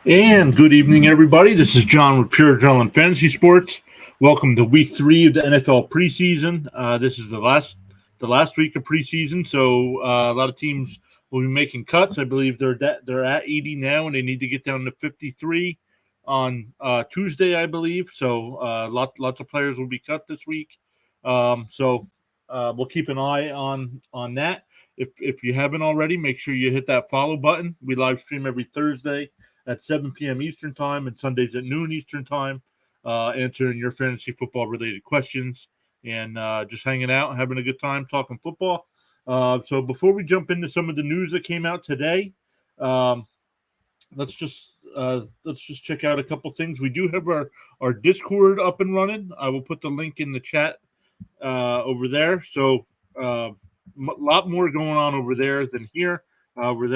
And good evening, everybody. This is John with Pure Adrenaline Fantasy Sports. Welcome to Week 3 of the NFL preseason. This is the last week of preseason, so a lot of teams will be making cuts. I believe they're at 80 now, and they need to get down to 53 on Tuesday, I believe. So lots of players will be cut this week. So we'll keep an eye on that. If you haven't already, make sure you hit that follow button. We live stream every Thursday at 7 p.m. Eastern Time and Sundays at noon Eastern Time, answering your fantasy football related questions and just hanging out, having a good time talking football. So before we jump into some of the news that came out today, um, let's just check out a couple things. We do have our Discord up and running. I will put the link in the chat over there. So a lot more going on over there than here. We're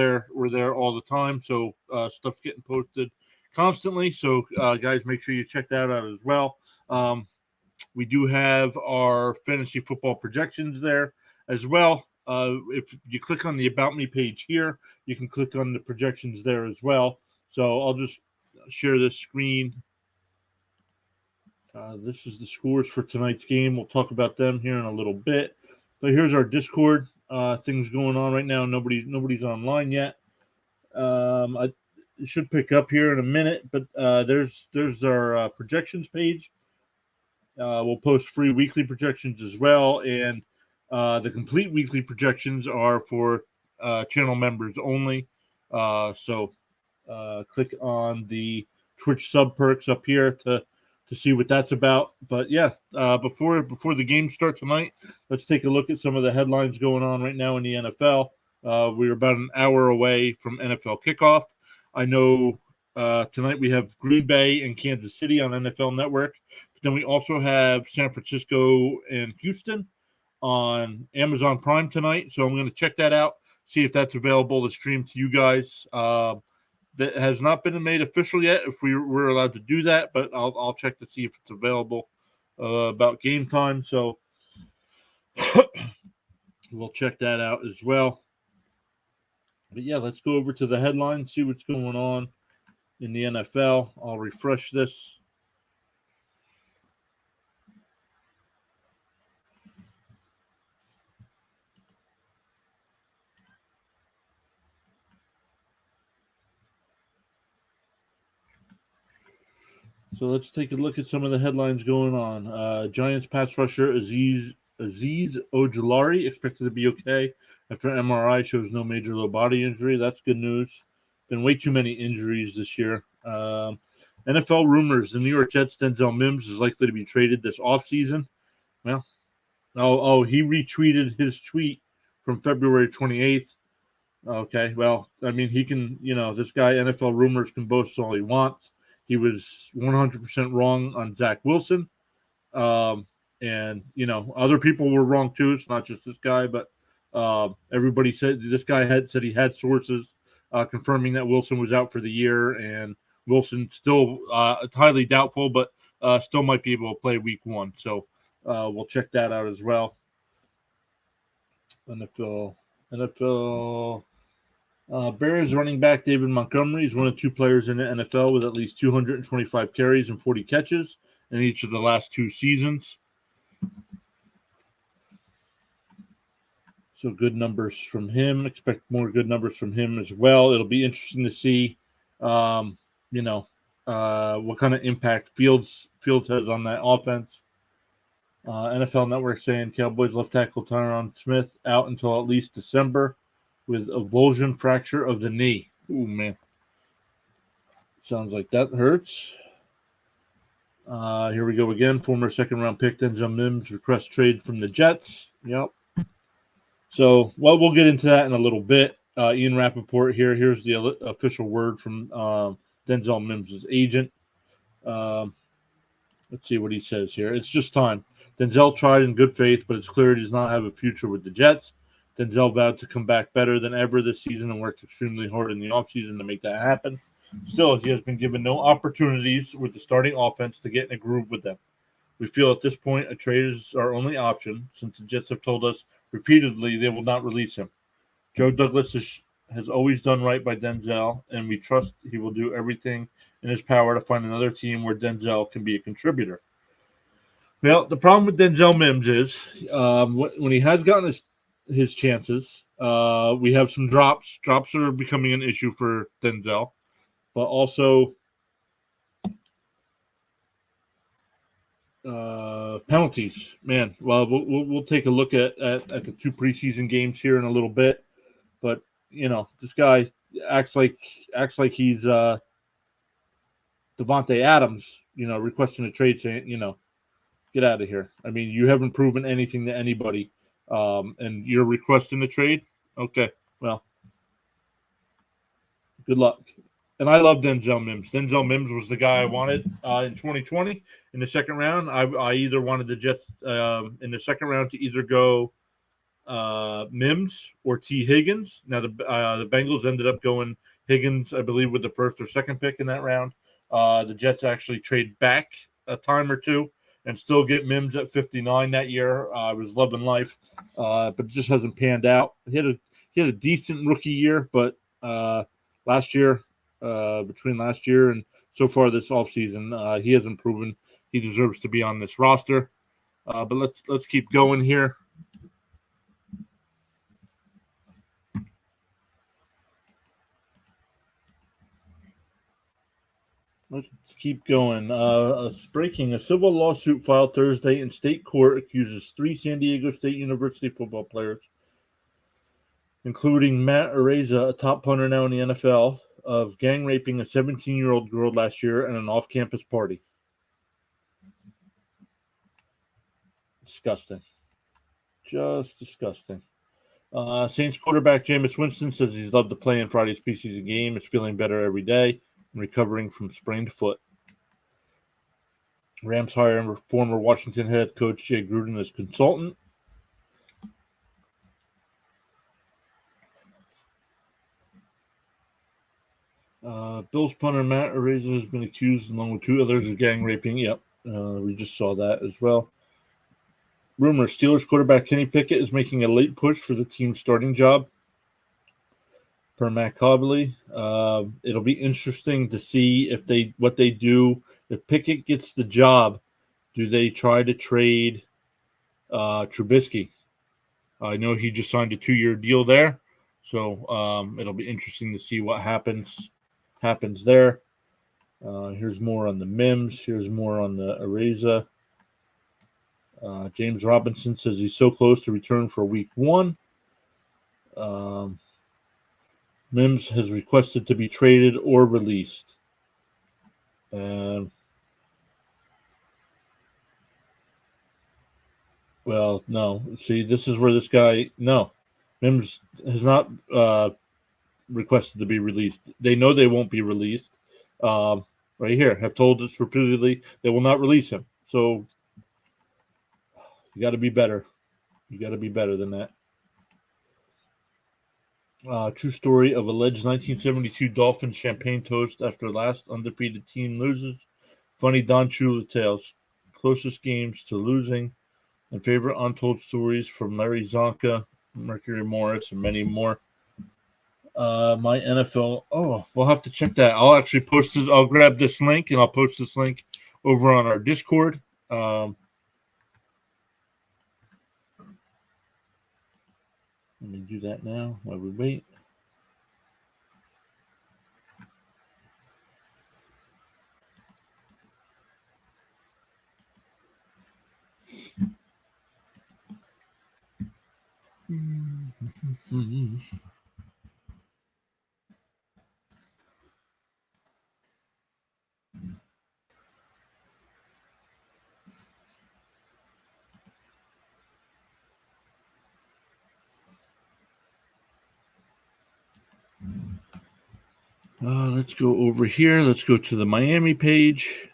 there all the time. So stuff's getting posted constantly. So guys, make sure you check that out as well. We do have our fantasy football projections there as well. If you click on the About Me page here, you can click on the projections there as well. So I'll just share this screen. This is the scores for tonight's game. We'll talk about them here in a little bit. But here's our Discord. Things going on right now. Nobody's online yet. I it should pick up here in a minute, but there's our projections page. We'll post free weekly projections as well, and the complete weekly projections are for channel members only. So click on the Twitch sub perks up here to see what that's about. But yeah, before the game starts tonight, let's take a look at some of the headlines going on right now in the NFL. We're about an hour away from NFL kickoff. I know tonight we have Green Bay and Kansas City on NFL Network. But then we also have San Francisco and Houston on Amazon Prime tonight. So I'm going to check that out, see if that's available to stream to you guys. That has not been made official yet, if we're allowed to do that, but I'll check to see if it's available about game time. So we'll check that out as well. But yeah, let's go over to the headlines, see what's going on in the NFL. I'll refresh this. So let's take a look at some of the headlines going on. Giants pass rusher Aziz Ojulari expected to be okay after MRI shows no major low body injury. That's good news. Been way too many injuries this year. NFL rumors: the New York Jets' Denzel Mims is likely to be traded this offseason. Well, he retweeted his tweet from February 28th. Okay, well, I mean, he can, this guy, NFL rumors, can boast all he wants. He was 100% wrong on Zach Wilson. And, other people were wrong too. It's not just this guy, but everybody said this guy said he had sources confirming that Wilson was out for the year, and Wilson still highly doubtful, but still might be able to play week 1. So we'll check that out as well. NFL. Bears running back David Montgomery is one of 2 players in the NFL with at least 225 carries and 40 catches in each of the last 2 seasons. So good numbers from him. Expect more good numbers from him as well. It'll be interesting to see, what kind of impact Fields has on that offense. NFL Network saying Cowboys left tackle Tyron Smith out until at least December with avulsion fracture of the knee. Ooh, man. Sounds like that hurts. Here we go again. Former second-round pick Denzel Mims requests trade from the Jets. Yep. So, we'll get into that in a little bit. Ian Rappaport here. Here's the official word from Denzel Mims' agent. Let's see what he says here. It's just time. Denzel tried in good faith, but it's clear he does not have a future with the Jets. Denzel vowed to come back better than ever this season and worked extremely hard in the offseason to make that happen. Still, he has been given no opportunities with the starting offense to get in a groove with them. We feel at this point a trade is our only option, since the Jets have told us repeatedly they will not release him. Joe Douglas has always done right by Denzel, and we trust he will do everything in his power to find another team where Denzel can be a contributor. Well, the problem with Denzel Mims is when he has gotten his chances, we have some drops. Drops are becoming an issue for Denzel, but also penalties. Man, well, we'll take a look at the two preseason games here in a little bit, but this guy acts like he's Devontae Adams, requesting a trade, saying, get out of here. I mean, you haven't proven anything to anybody, and you're requesting a trade. Okay, well, good luck. And I love Denzel Mims. Denzel Mims was the guy I wanted in 2020 in the second round. I either wanted the Jets in the second round to either go Mims or T. Higgins. Now the Bengals ended up going Higgins, I believe, with the first or second pick in that round. The Jets actually trade back a time or two and still get Mims at 59 that year. I was loving life, but it just hasn't panned out. He had a decent rookie year, but last year, between last year and so far this offseason, he hasn't proven he deserves to be on this roster. But let's keep going here. Let's keep going. Breaking a civil lawsuit filed Thursday in state court accuses 3 San Diego State University football players, including Matt Araiza, a top punter now in the NFL, of gang raping a 17-year-old girl last year at an off-campus party. Disgusting. Just disgusting. Saints quarterback Jameis Winston says he's loved to play in Friday's preseason game, is feeling better every day, and recovering from sprained foot. Rams hire former Washington head coach Jay Gruden as consultant. Bills punter Matt Araiza has been accused, along with 2 others, of gang raping. Yep, we just saw that as well. Rumor: Steelers quarterback Kenny Pickett is making a late push for the team's starting job. Per Matt Cobley, it'll be interesting to see what they do if Pickett gets the job. Do they try to trade Trubisky? I know he just signed a 2-year deal there, so it'll be interesting to see what happens there. Here's more on the Mims. Here's more on the Araiza. James Robinson says he's so close to return for week 1. Mims has requested to be traded or released. Well, no. See, this is where this guy. No. Mims has not requested to be released. They know they won't be released. Right here, have told us repeatedly they will not release him. So you got to be better. You got to be better than that. True story of alleged 1972 Dolphins champagne toast after last undefeated team loses. Funny Don Shula tales. Closest games to losing. And favorite untold stories from Larry Zonka, Mercury Morris, and many more. My NFL. Oh, we'll have to check that. I'll actually post this. I'll grab this link and I'll post this link over on our Discord. Let me do that now while we wait. Let's go over here. Let's go to the Miami page.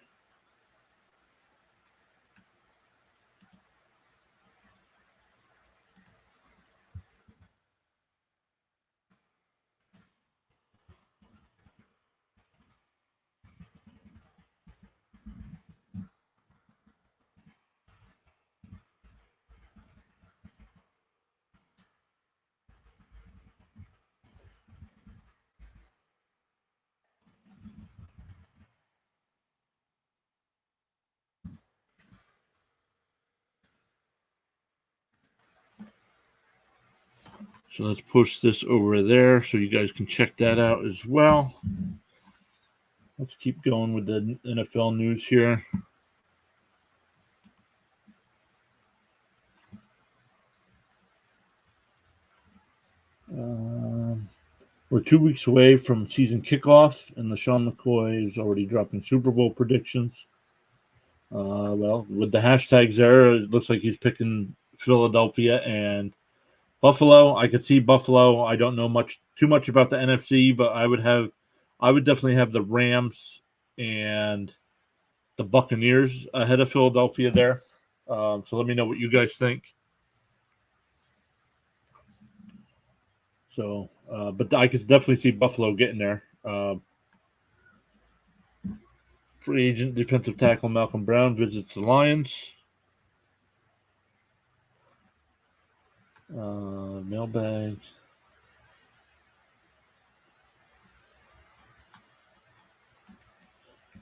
So let's post this over there so you guys can check that out as well. Let's keep going with the NFL news here. We're 2 weeks away from season kickoff, and LaShawn McCoy is already dropping Super Bowl predictions. Well, with the hashtags there, it looks like he's picking Philadelphia and Buffalo. I could see Buffalo. I don't know too much about the NFC, but I would definitely have the Rams and the Buccaneers ahead of Philadelphia there. So let me know what you guys think. So, but I could definitely see Buffalo getting there. Free agent defensive tackle Malcolm Brown visits the Lions. Mailbag.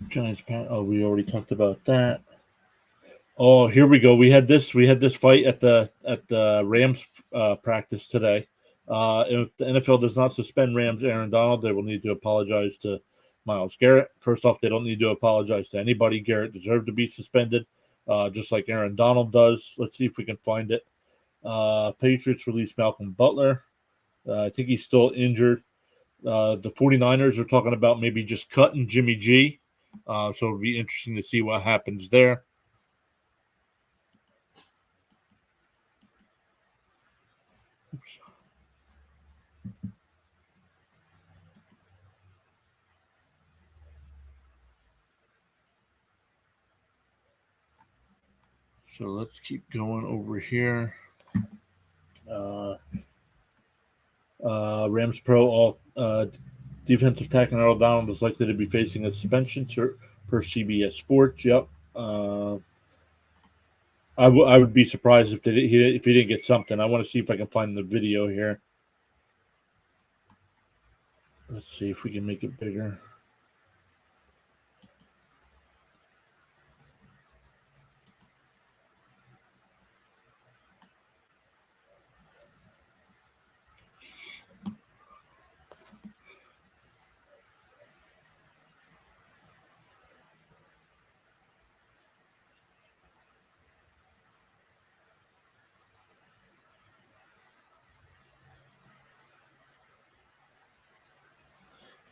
Giants. Oh, we already talked about that. Oh, here we go. We had this fight at the Rams practice today. If the NFL does not suspend Rams Aaron Donald, they will need to apologize to Myles Garrett. First off, they don't need to apologize to anybody. Garrett deserved to be suspended, just like Aaron Donald does. Let's see if we can find it. Patriots released Malcolm Butler. I think he's still injured. The 49ers are talking about maybe just cutting Jimmy G. So it'll be interesting to see what happens there. Oops. So let's keep going over here. Rams Pro all defensive tackle Earl Donald is likely to be facing a suspension per CBS Sports. Yep. I would be surprised if he didn't get something. I want to see if I can find the video here. Let's see if we can make it bigger.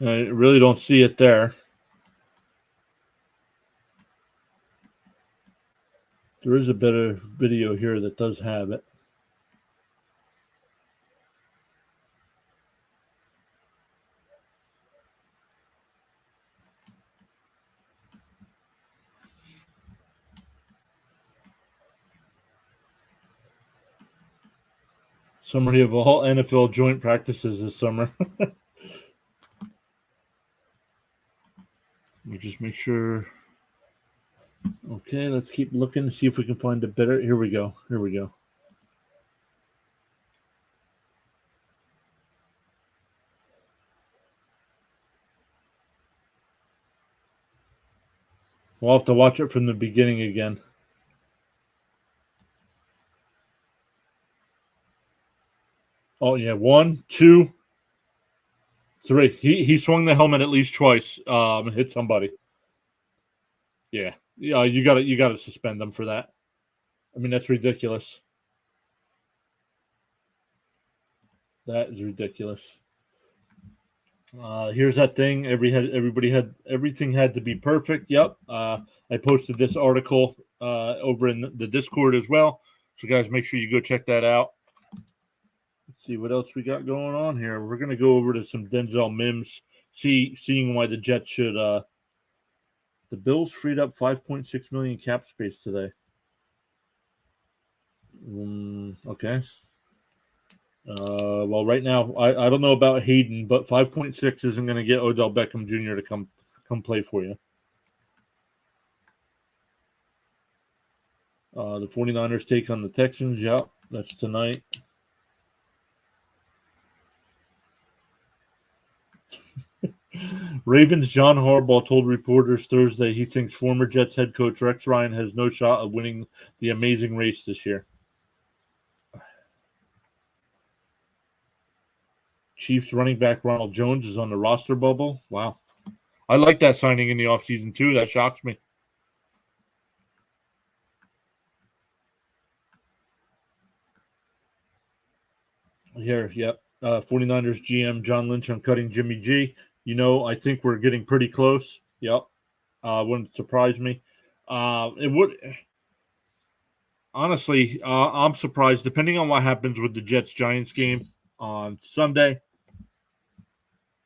I really don't see it there. There is a better video here that does have it. Summary of all NFL joint practices this summer. Let me just make sure. Okay, let's keep looking to see if we can find a better. Here we go. We'll have to watch it from the beginning again. Oh yeah, 1, 2, 3. He swung the helmet at least twice. And hit somebody. Yeah. You gotta suspend them for that. I mean, that's ridiculous. That is ridiculous. Here's that thing. Everything had to be perfect. Yep. I posted this article over in the Discord as well. So guys, make sure you go check that out. Let's see what else we got going on here. We're gonna go over to some Denzel Mims. Seeing why the Jets should. The Bills freed up $5.6 million cap space today. Okay. Well, right now, I don't know about Hayden, but 5.6 isn't going to get Odell Beckham Jr. to come play for you. The 49ers take on the Texans. Yep, that's tonight. Ravens' John Harbaugh told reporters Thursday he thinks former Jets head coach Rex Ryan has no shot of winning the Amazing Race this year. Chiefs running back Ronald Jones is on the roster bubble. Wow. I like that signing in the offseason, too. That shocks me. Here, yep. 49ers GM John Lynch on cutting Jimmy G. I think we're getting pretty close. Yep. Wouldn't surprise me. It would. Honestly, I'm surprised. Depending on what happens with the Jets-Giants game on Sunday,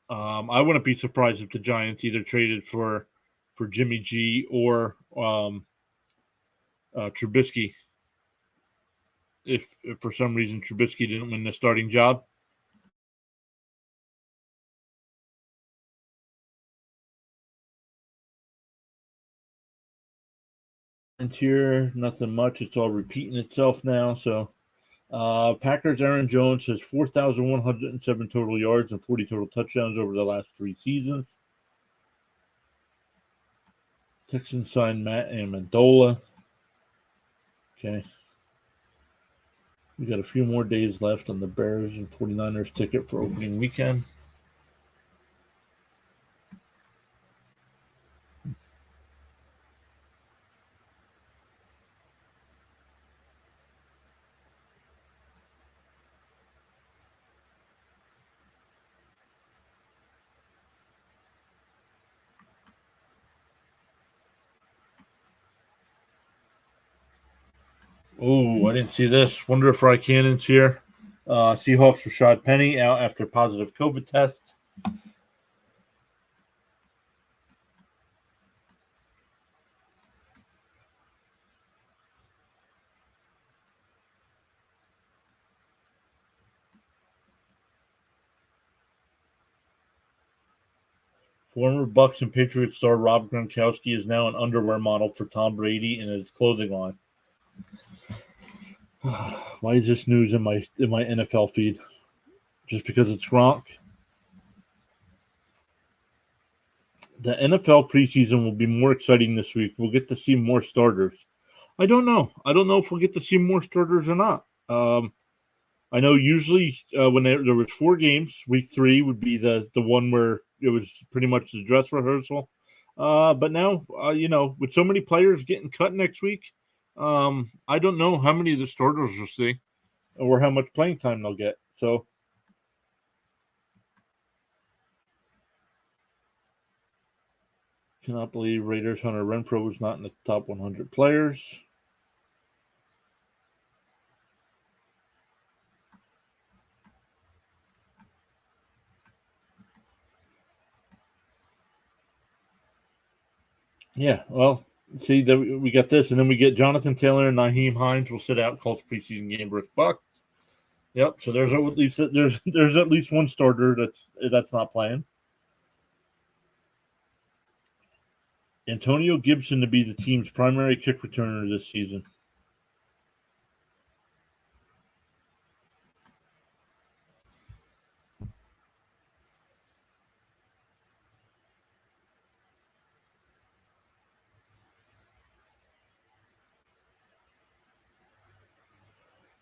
I wouldn't be surprised if the Giants either traded for Jimmy G or Trubisky. If for some reason Trubisky didn't win the starting job. And here, nothing much. It's all repeating itself now. So, Packers Aaron Jones has 4,107 total yards and 40 total touchdowns over the last 3 seasons. Texans signed Matt Amendola. Okay. We got a few more days left on the Bears and 49ers ticket for opening weekend. Oh, I didn't see this. Wonder if Cannon's here. Seahawks Rashad Penny out after positive COVID test. Former Bucks and Patriots star Rob Gronkowski is now an underwear model for Tom Brady in his clothing line. Why is this news in my NFL feed? Just because it's Gronk? The NFL preseason will be more exciting this week. We'll get to see more starters. I don't know. I don't know if we'll get to see more starters or not. I know usually when there was 4 games, week 3 would be the one where it was pretty much the dress rehearsal. But now, with so many players getting cut next week, I don't know how many of the starters we'll see or how much playing time they'll get. So, cannot believe Raiders Hunter Renfrow was not in the top 100 players. Yeah, well, see, we got this, and then we get Jonathan Taylor and Nyheim Hines will sit out Colts preseason game versus Bucks. Yep. So there's at least there's at least one starter that's not playing. Antonio Gibson to be the team's primary kick returner this season.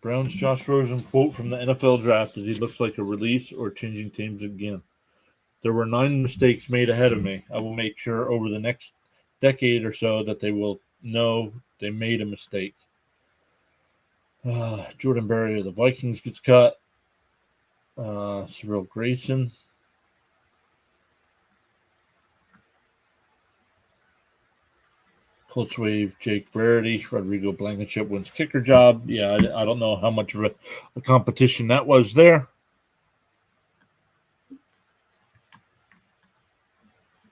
Browns Josh Rosen quote from the NFL draft as he looks like a release or changing teams again. There were 9 mistakes made ahead of me. I will make sure over the next decade or so that they will know they made a mistake. Jordan Berry of the Vikings gets cut. Cyril Grayson. Colts wave Jake Verity. Rodrigo Blankenship wins kicker job. Yeah, I don't know how much of a competition that was there.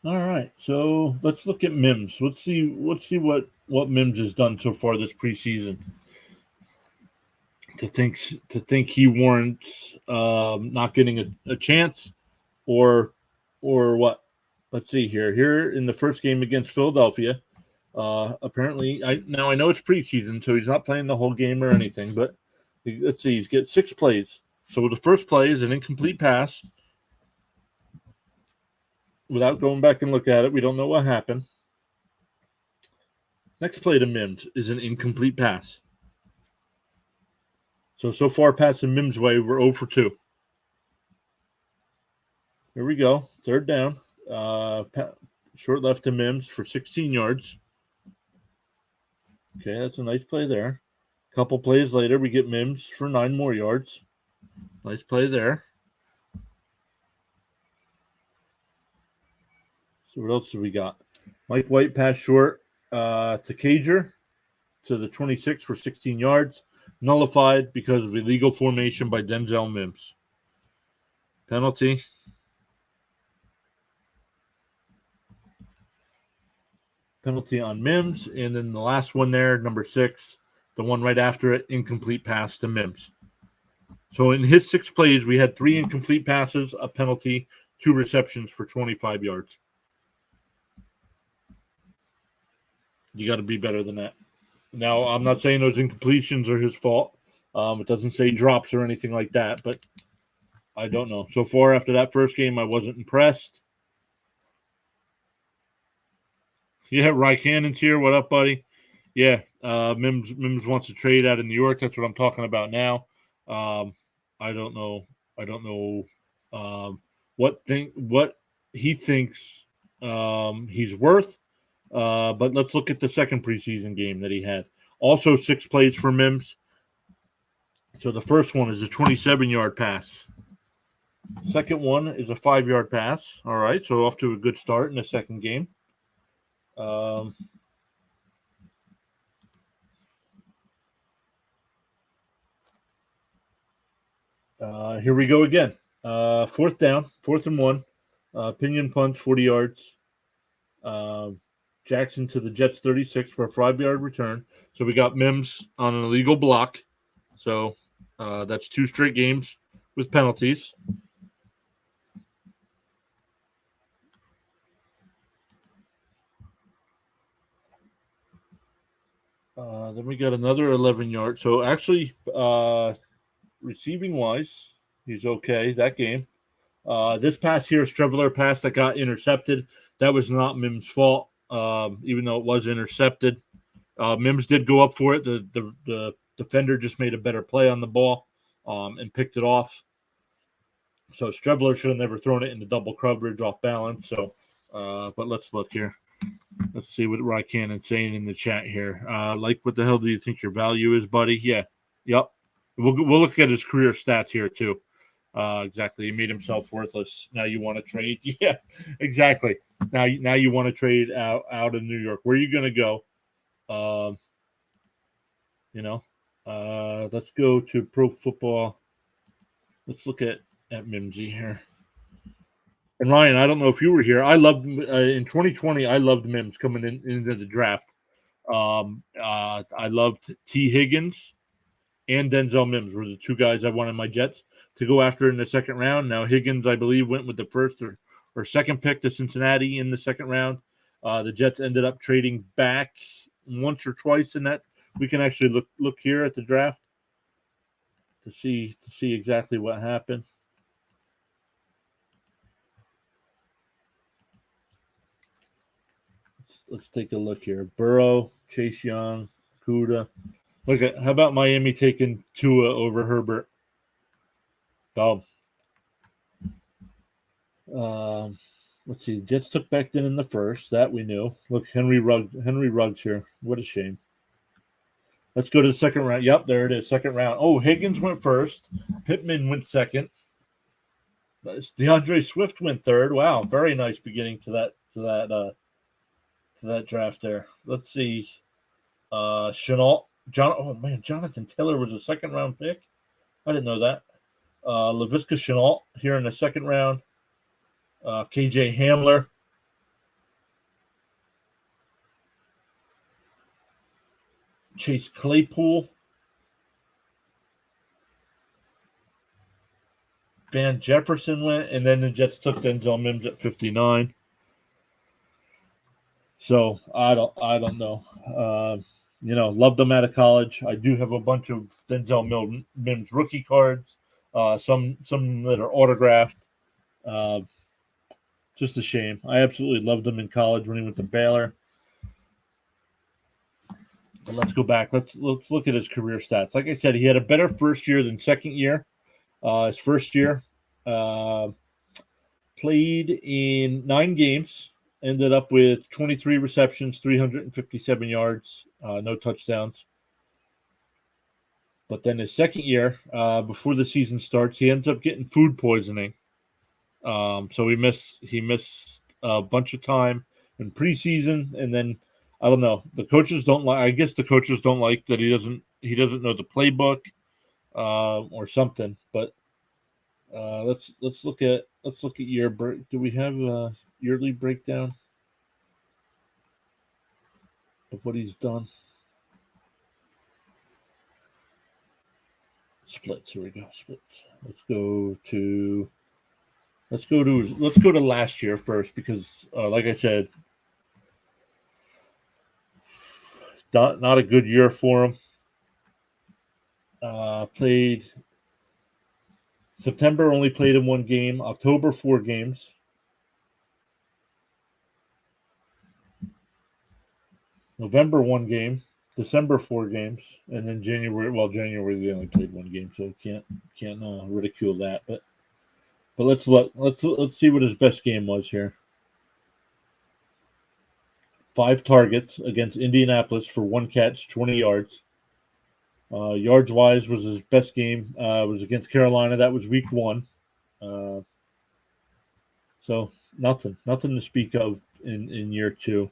All right, so let's look at Mims. Let's see what Mims has done so far this preseason. To think he warrants not getting a chance, or what? Let's see here. Here in the first game against Philadelphia, apparently I know it's preseason, so he's not playing the whole game or anything. But let's see, he's got 6 plays. So the first play is an incomplete pass. Without going back and look at it, we don't know what happened. Next play to Mims is an incomplete pass. So far passing Mims' way, we're 0 for 2. Here we go. Third down. Short left to Mims for 16 yards. Okay, that's a nice play there. A couple plays later, we get Mims for 9 more yards. Nice play there. So what else do we got? Mike White pass short to Cager to the 26 for 16 yards. Nullified because of illegal formation by Denzel Mims. Penalty. Penalty on Mims. And then the last one there, number 6, the one right after it, incomplete pass to Mims. So in his 6 plays, we had 3 incomplete passes, a penalty, 2 receptions for 25 yards. You got to be better than that. Now, I'm not saying those incompletions are his fault. It doesn't say drops or anything like that, but I don't know. So far after that first game, I wasn't impressed. Yeah, Rykannon's here. What up, buddy? Yeah, Mims wants to trade out of New York. That's what I'm talking about now. I don't know. What he thinks he's worth. But let's look at the second preseason game that he had. Also 6 plays for Mims. So the first one is a 27-yard pass. Second one is a 5-yard pass. All right, so off to a good start in the second game. Here we go again. Fourth down, 4th and 1. Pinion punch, 40 yards. Jackson to the Jets 36 for a 5-yard return. So we got Mims on an illegal block. So that's 2 straight games with penalties. Then we got another 11 yards. So actually, receiving wise, he's okay that game. This pass here, Streveler pass that got intercepted. That was not Mims' fault, even though it was intercepted. Mims did go up for it. The defender just made a better play on the ball and picked it off. So Streveler should have never thrown it into double coverage off balance. So, but let's look here. Let's see what Rykannon's saying in the chat here. Like, what the hell do you think your value is, buddy? Yeah. Yep. We'll look at his career stats here, too. Exactly. He made himself worthless. Now you want to trade? Yeah, exactly. Now you want to trade out of New York. Where are you going to go? Let's go to Pro Football. Let's look at Mimsy here. And Ryan, I don't know if you were here. I loved in 2020. I loved Mims coming into the draft. I loved T. Higgins and Denzel Mims were the 2 guys I wanted my Jets to go after in the second round. Now Higgins, I believe, went with the first or second pick to Cincinnati in the second round. The Jets ended up trading back once or twice in that. We can actually look here at the draft to see exactly what happened. Let's take a look here. Burrow, Chase Young, Kuda. Look at how about Miami taking Tua over Herbert? Let's see. Jets took Becton in the first. That we knew. Look, Henry Ruggs here. What a shame. Let's go to the second round. Yep, there it is. Second round. Oh, Higgins went first. Pittman went second. DeAndre Swift went third. Wow, very nice beginning to that draft there. Let's see. Chenault. Jonathan Taylor was a second round pick. I didn't know that. Laviska Shenault here in the second round. KJ Hamler. Chase Claypool. Van Jefferson went, and then the Jets took Denzel Mims at 59. So I don't know. Loved them out of college. I do have a bunch of Denzel Mims rookie cards. Some that are autographed. Just a shame. I absolutely loved him in college when he went to Baylor. But let's go back. Let's look at his career stats. Like I said, he had a better first year than second year. His first year, played in 9 games, ended up with 23 receptions, 357 yards, no touchdowns. But then his second year, before the season starts, he ends up getting food poisoning. So he missed a bunch of time in preseason, and then I don't know. The coaches don't like. I guess the coaches don't like that he doesn't know the playbook, or something. But let's look at year break. Do we have a yearly breakdown of what he's done? Splits. Here we go. Splits. Let's go to last year first because, like I said, not a good year for him. Played September, only played in 1 game. October, 4 games. November, 1 game. December, 4 games, and then January. Well, January they only played 1 game, so can't ridicule that. But let's see what his best game was here. 5 targets against Indianapolis for 1 catch, 20 yards. Yards wise was his best game. Was against Carolina. That was week 1. So nothing to speak of in year 2.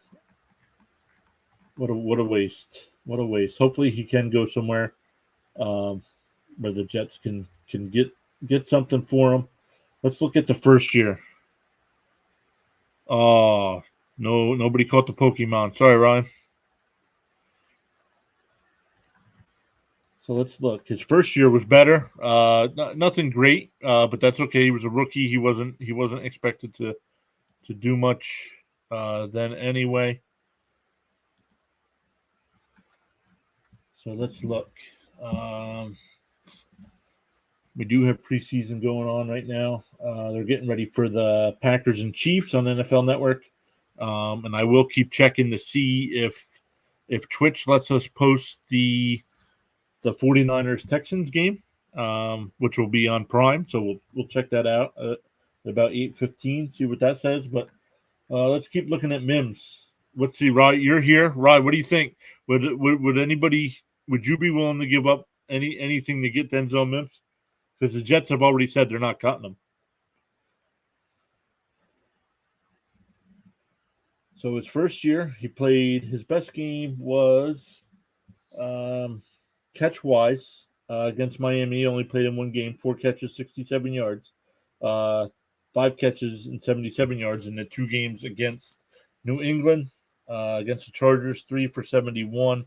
What a waste. What a waste. Hopefully he can go somewhere where the Jets can get something for him. Let's look at the first year. Oh, no, nobody caught the Pokemon. Sorry, Ryan. So let's look. His first year was better. Nothing great, but that's okay. He was a rookie. He wasn't expected to do much then anyway. So let's look. We do have preseason going on right now. They're getting ready for the Packers and Chiefs on NFL Network, and I will keep checking to see if Twitch lets us post the 49ers Texans game, which will be on Prime. So we'll check that out at about 8:15. See what that says. But let's keep looking at Mims. Let's see, Rod. You're here, Rod. What do you think? Would anybody? Would you be willing to give up anything to get Denzel Mims? Because the Jets have already said they're not cutting him. So his first year, he played. His best game was catch-wise against Miami. He only played in 1 game, 4 catches, 67 yards. 5 catches and 77 yards in the 2 games against New England. Against the Chargers, 3 for 71.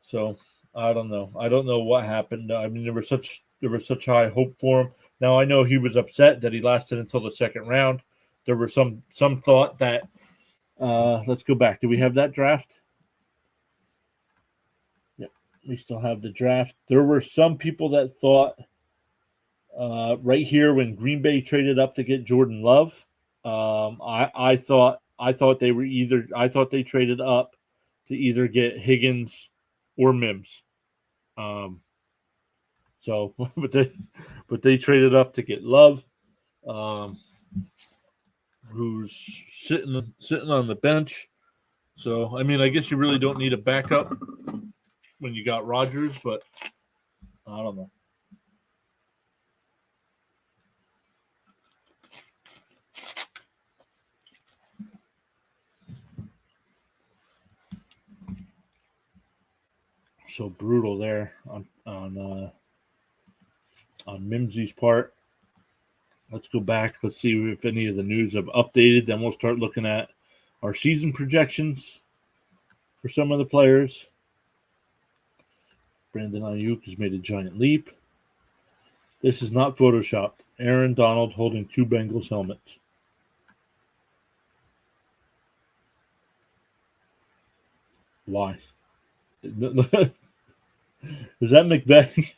So I don't know. I don't know what happened. I mean, there was such high hope for him. Now I know he was upset that he lasted until the second round. There was some thought that let's go back. Do we have that draft? Yep, we still have the draft. There were some people that thought right here when Green Bay traded up to get Jordan Love. I thought they traded up to either get Higgins or Mims. So, but they traded up to get Love, who's sitting on the bench. So, I mean, I guess you really don't need a backup when you got Rodgers, but I don't know. So brutal there on Mimsy's part. Let's go back. Let's see if any of the news have updated. Then we'll start looking at our season projections for some of the players. Brandon Ayuk has made a giant leap. This is not photoshopped. Aaron Donald holding 2 Bengals helmets. Why? Is that McVay?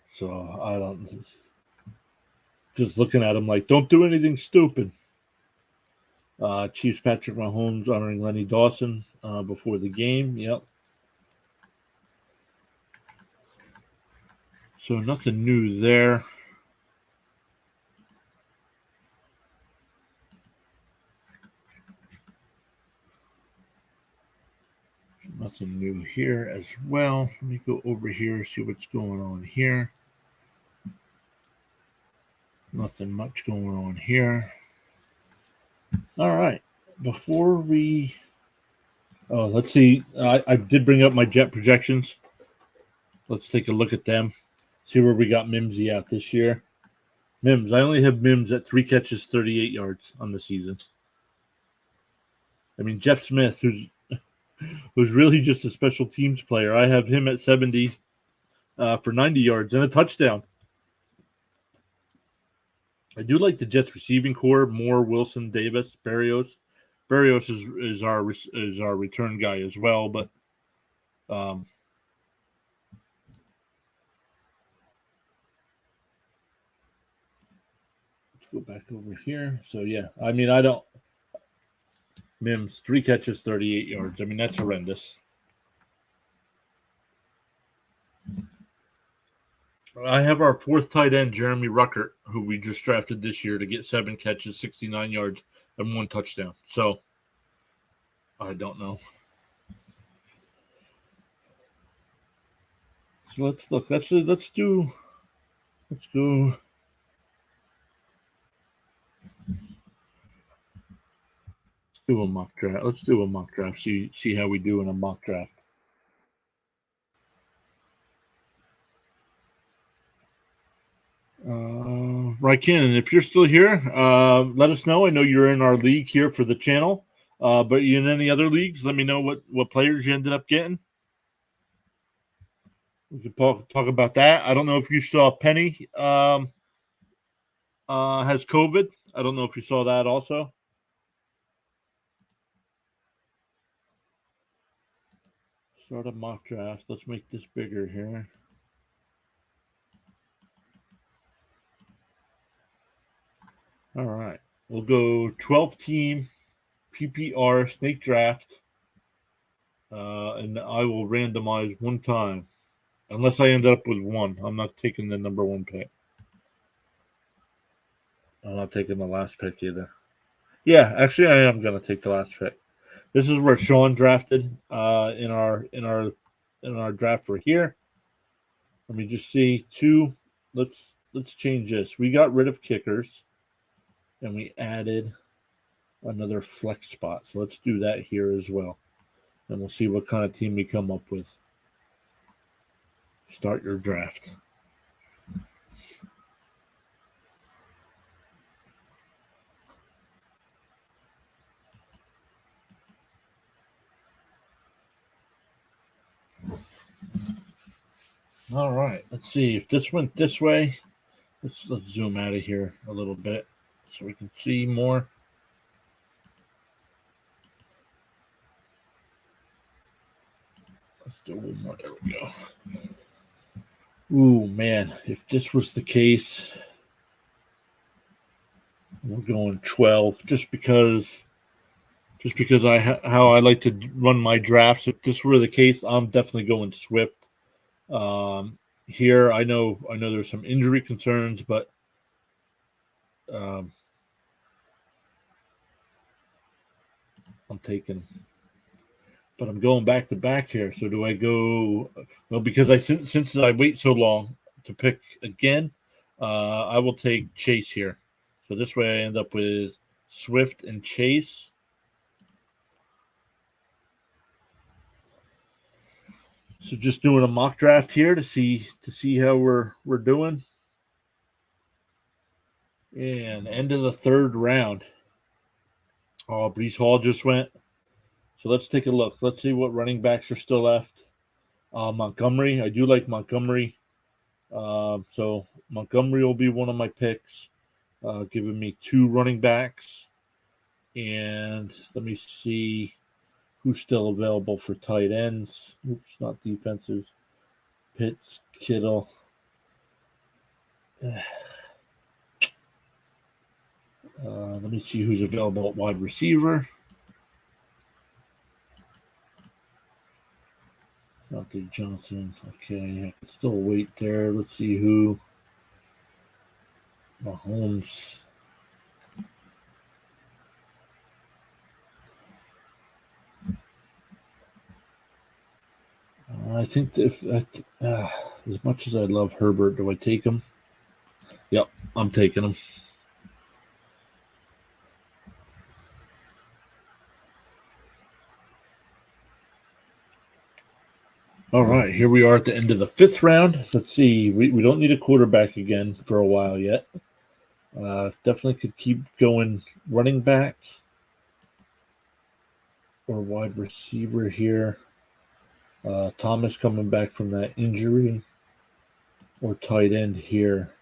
So I don't. Just looking at him like, don't do anything stupid. Chiefs Patrick Mahomes honoring Lenny Dawson before the game. Yep. So nothing new there. Nothing new here as well. Let me go over here, see what's going on here. Nothing much going on here. All right. Before we... Oh, let's see. I did bring up my jet projections. Let's take a look at them. See where we got Mimsy out this year. Mims. I only have Mims at 3 catches, 38 yards on the season. I mean, Jeff Smith, who's really just a special teams player, I have him at 70 for 90 yards and a touchdown. I do like the Jets receiving core: Moore, Wilson, Davis, Berrios. Berrios is our return guy as well, but let's go back over here. So yeah, I mean, I don't... Mims, 3 catches, 38 yards. I mean, that's horrendous. I have our 4th tight end, Jeremy Ruckert, who we just drafted this year, to get 7 catches, 69 yards, and 1 touchdown. So I don't know. So let's look. Let's go. Let's do a mock draft. Let's do a mock draft. See how we do in a mock draft. Rykin, if you're still here, let us know. I know you're in our league here for the channel, but you in any other leagues, let me know what players you ended up getting. We could talk about that. I don't know if you saw Penny has COVID. I don't know if you saw that also. Start a mock draft. Let's make this bigger here. All right. We'll go 12-team PPR snake draft, and I will randomize 1 time. Unless I end up with 1. I'm not taking the number 1 pick. I'm not taking the last pick either. Yeah, actually, I am going to take the last pick. This is where Sean drafted in our draft for here. Let me just see 2. Let's change this. We got rid of kickers, and we added another flex spot. So let's do that here as well, and we'll see what kind of team we come up with. Start your draft. All right, let's see if this went this way. Let's zoom out of here a little bit so we can see more. Let's do one more. There we go. Ooh, man, if this was the case, we're going 12 just because how I like to run my drafts. If this were the case, I'm definitely going Swift. Here, I know there's some injury concerns, but I'm taking. But I'm going back to back here. So do I go? Well, because since I wait so long to pick again, I will take Chase here. So this way I end up with Swift and Chase. So just doing a mock draft here to see how we're doing. And end of the 3rd round. Oh, Breece Hall just went. So let's take a look. Let's see what running backs are still left. Montgomery. I do like Montgomery. So Montgomery will be one of my picks, giving me 2 running backs. And let me see who's still available for tight ends. Oops, not defenses. Pitts, Kittle. Let me see who's available at wide receiver. Not the Johnson. Okay, I can still wait there. Let's see who. Mahomes. I think as much as I love Herbert, do I take him? Yep, I'm taking him. All right, here we are at the end of the 5th round. Let's see. We don't need a quarterback again for a while yet. Definitely could keep going running back or wide receiver here. Thomas coming back from that injury, or tight end here.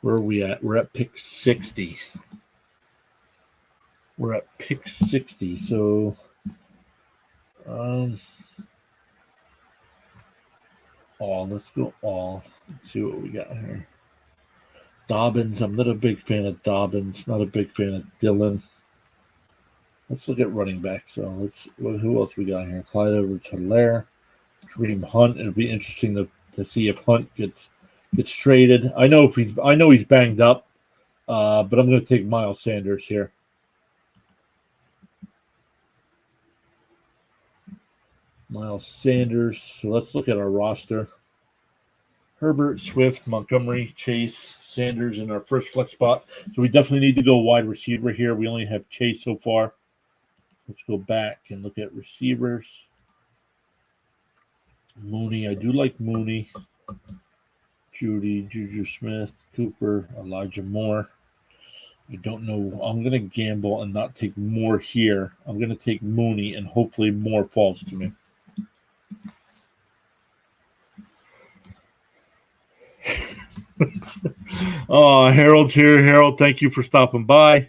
Where are we at? We're at pick 60. We're at pick 60. So, let's go all. Let's see what we got here. Dobbins. I'm not a big fan of Dobbins. Not a big fan of Dillon. Let's look at running back. So who else we got here? Clyde Edwards-Helaire, Kareem Hunt. It'll be interesting to see if Hunt gets traded. I know he's banged up, but I'm going to take Miles Sanders here. Miles Sanders. So let's look at our roster. Herbert, Swift, Montgomery, Chase, Sanders in our first flex spot. So we definitely need to go wide receiver here. We only have Chase so far. Let's go back and look at receivers. Mooney. I do like Mooney. Juju Smith, Cooper, Elijah Moore. I don't know. I'm going to gamble and not take Moore here. I'm going to take Mooney, and hopefully Moore falls to me. Harold's here. Harold, thank you for stopping by.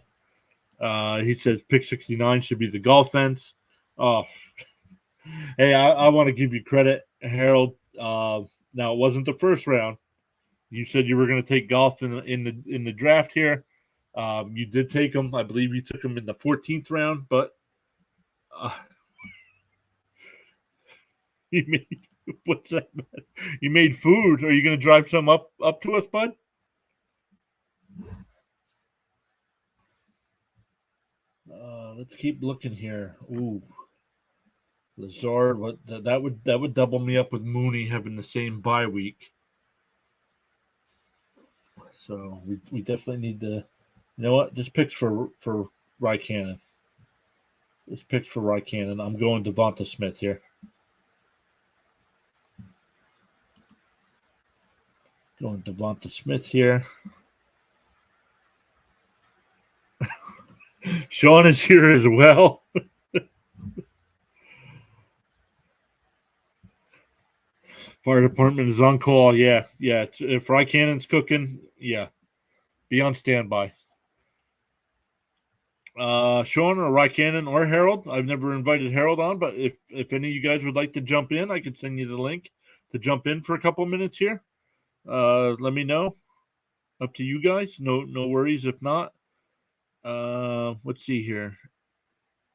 He says pick 69 should be the golf fence. Hey, I want to give you credit, Harold. Now it wasn't the first round. You said you were going to take golf in the draft here. You did take him. I believe you took him in the 14th round, but you made what's that? You made food. Are you going to drive some up to us, bud? Let's keep looking here. Ooh, Lazard. That would double me up with Mooney having the same bye week. So we definitely need to. You know what? Just picks for Raikkonen. Just picks for Raikkonen. I'm going Devonta Smith here. Going Devonta Smith here. Sean is here as well. Fire department is on call. Yeah. If Raikkonen's cooking, yeah, be on standby. Sean or Raikkonen or Harold. I've never invited Harold on, but if any of you guys would like to jump in, I could send you the link to jump in for a couple minutes here. Let me know. Up to you guys. No worries if not. Let's see here.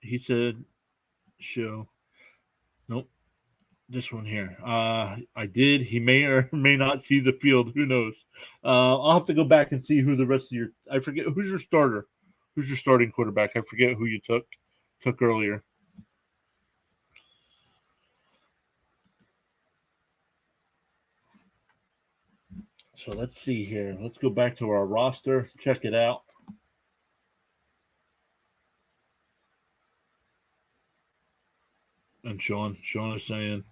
He said show. Nope. This one here. I did. He may or may not see the field. Who knows? I'll have to go back and see who the rest of your. I forget who's your starter. Who's your starting quarterback? I forget who you took earlier. So let's see here. Let's go back to our roster. Check it out. And Sean is saying,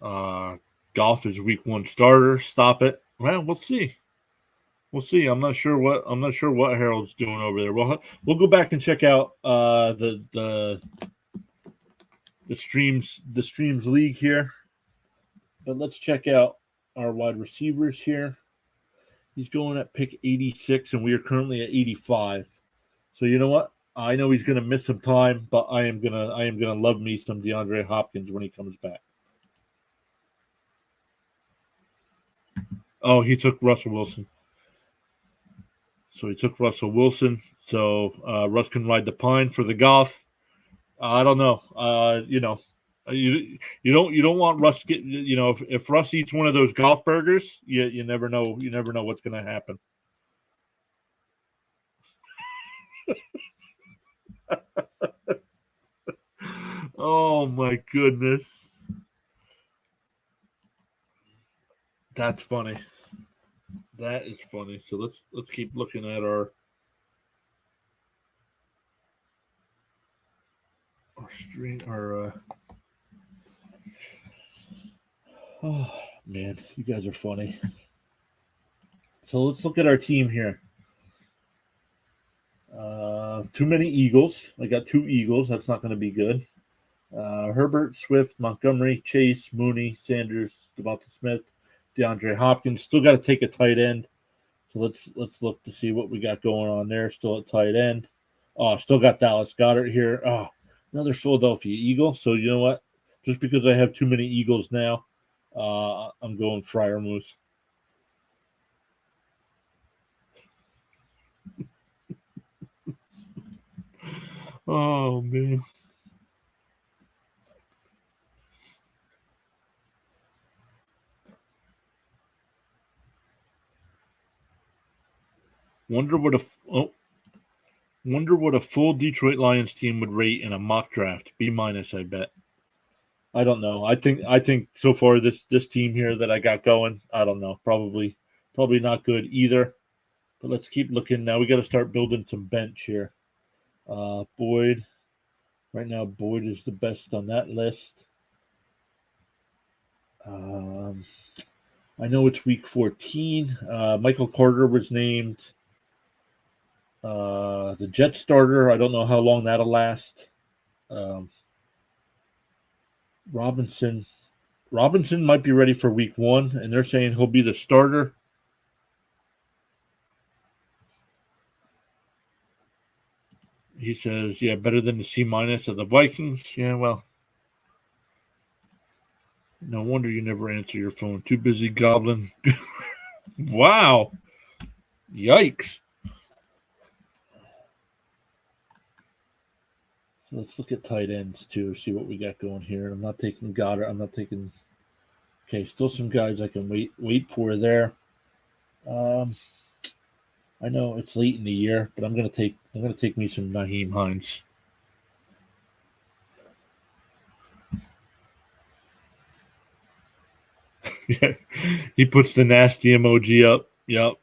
Goff is week 1 starter. Stop it. Well, we'll see. We'll see. I'm not sure what Harold's doing over there. We'll go back and check out the streams league here. But let's check out our wide receivers here. He's going at pick 86, and we are currently at 85. So you know what? I know he's going to miss some time, but I am gonna love me some DeAndre Hopkins when he comes back. Oh, he took Russell Wilson. So he took Russell Wilson. So Russ can ride the pine for the golf. I don't know. You don't want Russ get if Russ eats one of those golf burgers, you never know what's going to happen. Oh my goodness. That's funny. That is funny. So let's keep looking at our stream oh man, you guys are funny. So let's look at our team here. Too many Eagles. I got 2 Eagles. That's not going to be good. Herbert, Swift, Montgomery, Chase, Mooney, Sanders, Devonta Smith, DeAndre Hopkins. Still got to take a tight end. So let's look to see what we got going on there. Still at tight end. Oh, still got Dallas Goedert here. Oh, another Philadelphia Eagle. So you know what? Just because I have too many Eagles now, I'm going Freiermuth. Oh man. Wonder what a full Detroit Lions team would rate in a mock draft. B-, I bet. I don't know. I think so far this team here that I got going, I don't know. Probably not good either. But let's keep looking. Now we got to start building some bench here. Boyd. Right now, Boyd is the best on that list. I know it's week 14. Michael Carter was named the Jet starter. I don't know how long that'll last. Robinson might be ready for week 1, and they're saying he'll be the starter. He says, yeah, better than the C- of the Vikings. Yeah, well, no wonder you never answer your phone. Too busy gobbling. Wow. Yikes. So let's look at tight ends too, see what we got going here. I'm not taking Goddard. I'm not taking. Okay, still some guys I can wait for there. I know it's late in the year, but I'm gonna take me some Nyheim Hines. Yeah, he puts the nasty emoji up. Yep.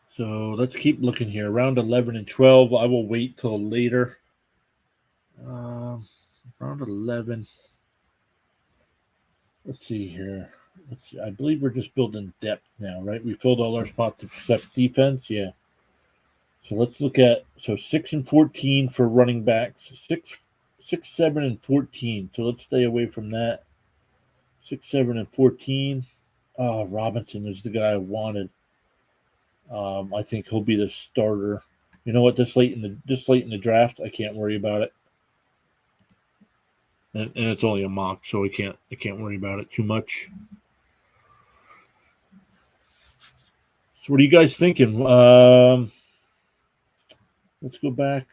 So let's keep looking here. Round 11 and 12. I will wait till later. Round 11. Let's see here. Let's see. I believe we're just building depth now, right? We filled all our spots except defense. Yeah. So let's look at 6 and 14 for running backs. 6, 7, and 14. So let's stay away from that. 6, 7, and 14. Oh, Robinson is the guy I wanted. I think he'll be the starter. You know what? This late in the draft, I can't worry about it. And it's only a mock, so I can't worry about it too much. So what are you guys thinking? Let's go back.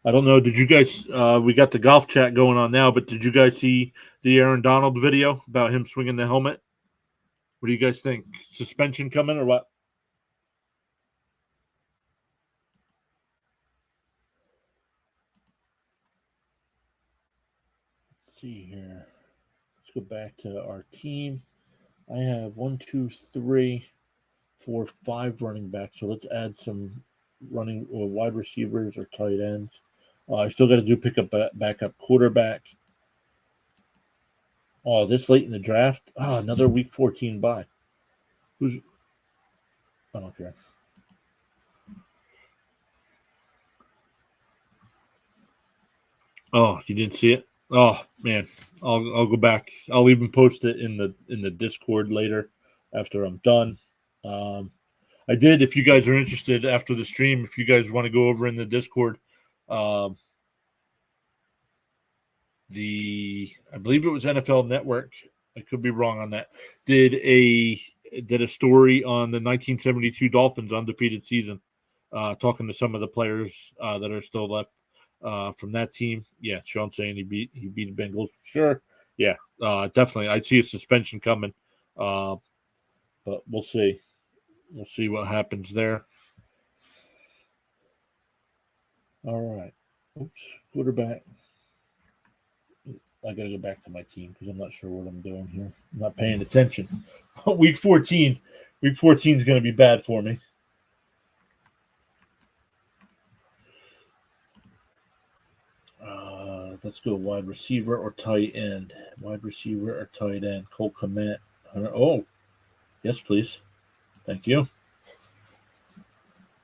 I don't know. Did you guys? We got the golf chat going on now, but did you guys see the Aaron Donald video about him swinging the helmet? What do you guys think? Suspension coming or what? Let's see here. Let's go back to our team. I have 1, 2, 3, 4, 5 running backs. So let's add some running or wide receivers or tight ends. I still got to pick up backup quarterback. Oh, this late in the draft. Oh, another week 14 bye. I don't care. Oh, you didn't see it? Oh man, I'll go back. I'll even post it in the Discord later after I'm done. I did. If you guys are interested after the stream, if you guys want to go over in the Discord, I believe it was NFL Network. I could be wrong on that. Did a story on the 1972 Dolphins undefeated season. talking to some of the players that are still left from that team. Yeah, Sean saying he beat the Bengals for sure. Yeah, definitely. I'd see a suspension coming, but we'll see. We'll see what happens there. All right. Oops. Quarterback. I got to go back to my team because I'm not sure what I'm doing here. I'm not paying attention. Week 14. Week 14 is going to be bad for me. Let's go wide receiver or tight end. Wide receiver or tight end. Cole Kmet. Oh, yes, please. Thank you.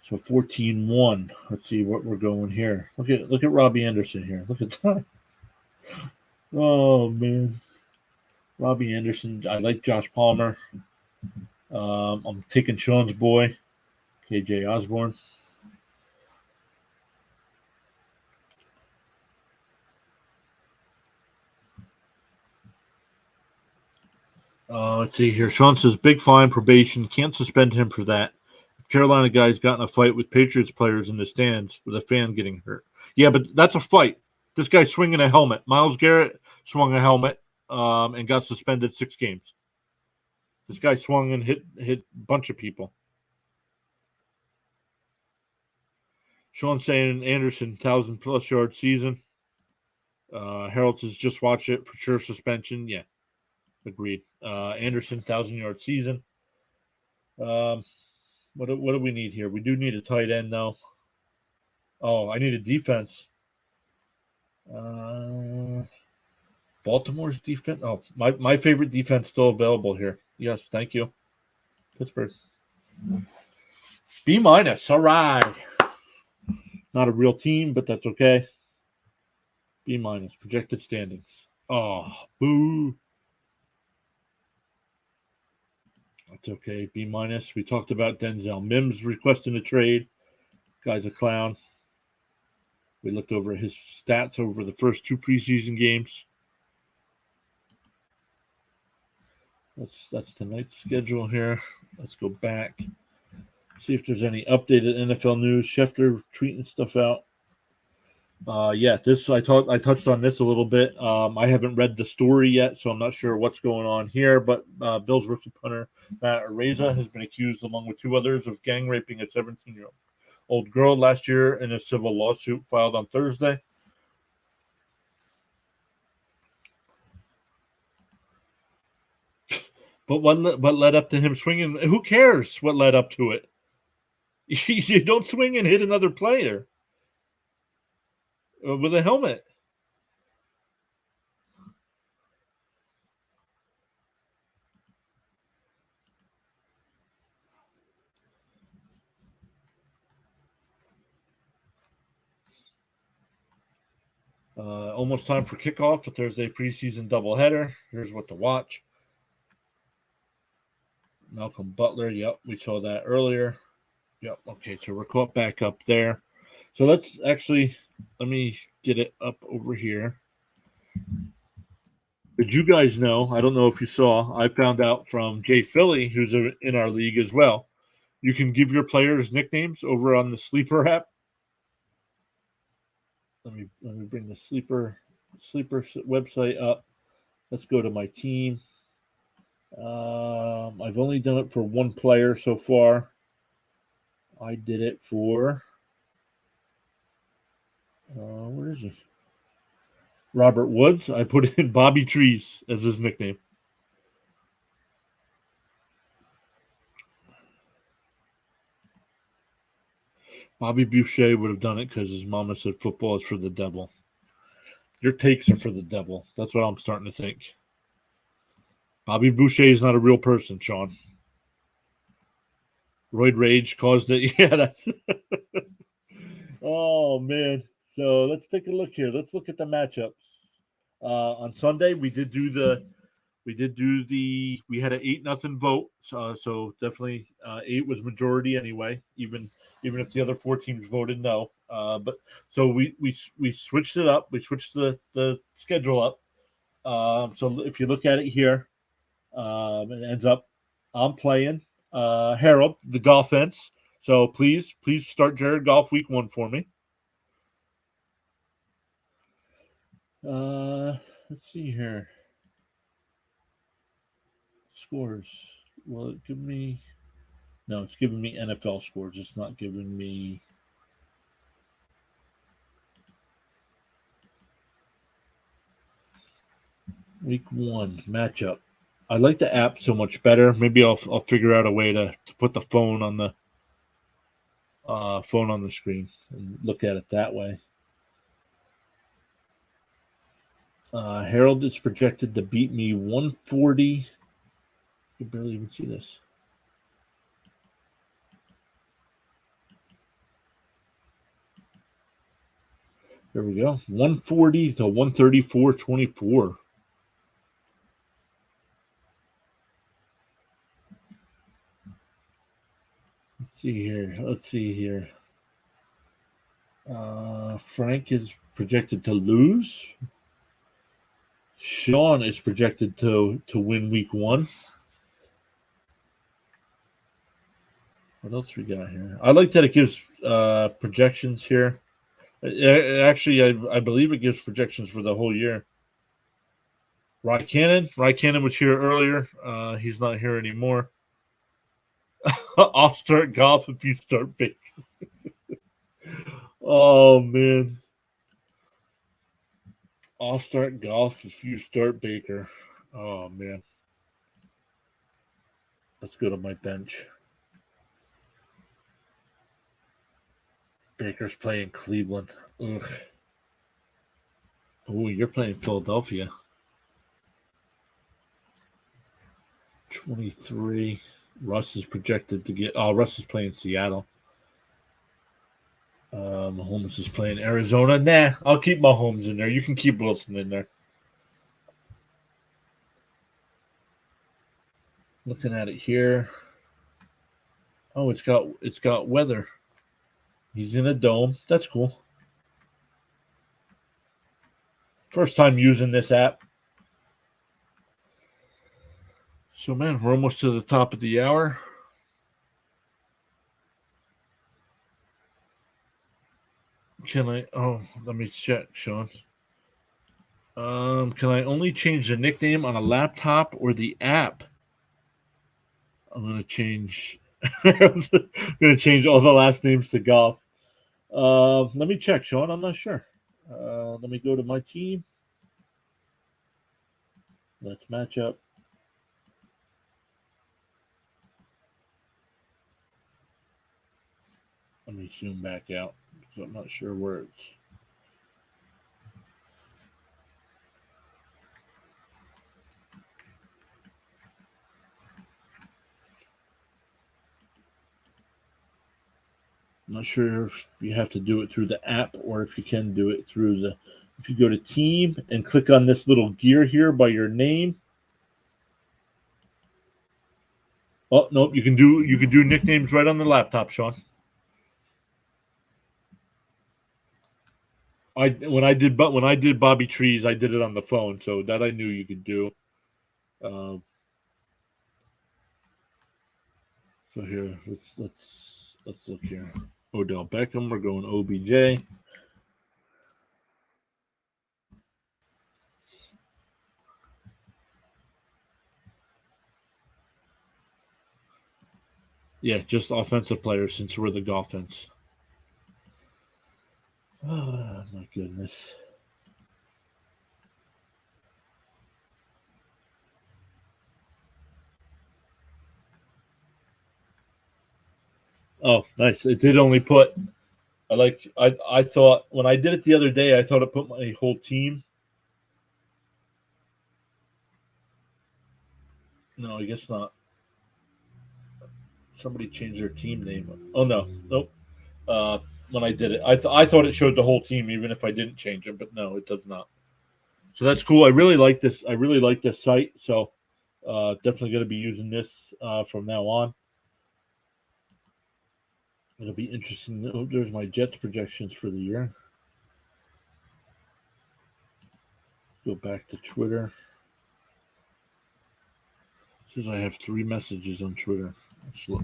So 14-1. Let's see what we're going here. Look at Robbie Anderson here. Look at that. Oh man. Robbie Anderson. I like Josh Palmer. I'm taking Sean's boy, KJ Osborne. Let's see here. Sean says big fine, probation. Can't suspend him for that. Carolina guys got in a fight with Patriots players in the stands with a fan getting hurt. Yeah, but that's a fight. This guy's swinging a helmet. Myles Garrett swung a helmet and got suspended 6 games. This guy swung and hit a bunch of people. Sean saying Anderson 1,000+ yard season. Harold says just watch it for sure. Suspension. Yeah, agreed. Anderson 1,000-yard season. What do we need here? We do need a tight end though. Oh, I need a defense. Baltimore's defense. Oh, my favorite defense still available here. Yes, thank you. Pittsburgh. B-. All right. Not a real team, but that's okay. B-. Projected standings. Oh, boo. That's okay. B-. We talked about Denzel Mims requesting a trade. Guy's a clown. We looked over his stats over the first 2 preseason games. That's tonight's schedule here. Let's go back. See if there's any updated NFL news. Schefter tweeting stuff out. This I touched on this a little bit. I haven't read the story yet, so I'm not sure what's going on here. But Bills rookie punter Matt Araiza has been accused, along with 2 others, of gang raping a 17-year-old girl last year in a civil lawsuit filed on Thursday. But what led up to him swinging? Who cares what led up to it? You don't swing and hit another player with a helmet. Almost time for kickoff, a Thursday preseason doubleheader. Here's what to watch. Malcolm Butler. Yep, we saw that earlier. Yep. Okay, so we're caught back up there. So let me get it up over here. Did you guys know? I don't know if you saw. I found out from Jay Philly, who's in our league as well. You can give your players nicknames over on the Sleeper app. Let me bring the Sleeper website up. Let's go to my team. I've only done it for 1 player so far. I did it for where is he? Robert Woods. I put in Bobby Trees as his nickname. Bobby Boucher would have done it because his mama said football is for the devil. Your takes are for the devil. That's what I'm starting to think. Bobby Boucher is not a real person, Sean. Roid Rage caused it. Yeah, that's. Oh man. So let's take a look here. Let's look at the matchups. On Sunday, we had an 8-0 vote. So definitely 8 was majority anyway. Even if the other 4 teams voted no. But so we switched it up. We switched the schedule up. So if you look at it here, it ends up I'm playing Harold, the Golfense. So please start Jared Goff week 1 for me. Let's see here. Scores. Will it give me? No, it's giving me NFL scores. It's not giving me. Week 1 matchup. I like the app so much better. Maybe I'll figure out a way to put the phone on the screen and look at it that way. Harold is projected to beat me 140. You can barely even see this. There we go. 140 to 134.24. Let's see here. Frank is projected to lose. Sean is projected to win week 1. What else we got here? I like that it gives projections here. Actually, I believe it gives projections for the whole year. Rye Cannon was here earlier. He's not here anymore. I'll start Goff if you start Baker. Oh man. I'll start Goff if you start Baker. Oh man. Let's go to my bench. Baker's playing Cleveland. Ugh. Oh, you're playing Philadelphia. 23. Russ is projected to get. Oh, Russ is playing Seattle. Mahomes is playing Arizona. Nah, I'll keep Mahomes in there. You can keep Wilson in there. Looking at it here. Oh, it's got weather. He's in a dome. That's cool. First time using this app. So, man, we're almost to the top of the hour. Can I? Oh, let me check, Sean. Can I only change the nickname on a laptop or the app? I'm gonna change. I'm gonna change all the last names to Goff. Let me check, Sean. I'm not sure. Let me go to my team. Let's match up. Let me zoom back out because I'm not sure where it's. I'm not sure if you have to do it through the app or if you can do it through the. If you go to team and click on this little gear here by your name. Oh nope, you can do nicknames right on the laptop, Sean. When I did Bobby Trees, I did it on the phone, so that I knew you could do. So here, let's look here. Odell Beckham, we're going OBJ. Yeah, just offensive players since we're the offense. Oh my goodness. Oh, nice. It did only put. I thought when I did it the other day, I thought it put my whole team. No, I guess not. Somebody changed their team name. Oh no, nope. When I did it, I thought it showed the whole team, even if I didn't change them, but no, it does not. So that's cool. I really like this. I really like this site. So definitely going to be using this from now on. It'll be interesting. Oh, there's my Jets projections for the year. Go back to Twitter. Says I have 3 messages on Twitter. Let's look.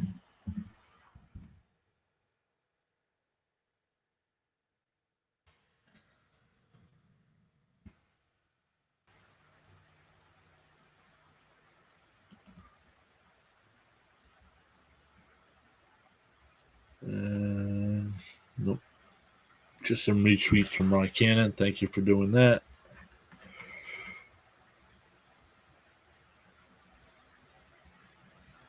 Just some retweets from Roy Cannon. Thank you for doing that.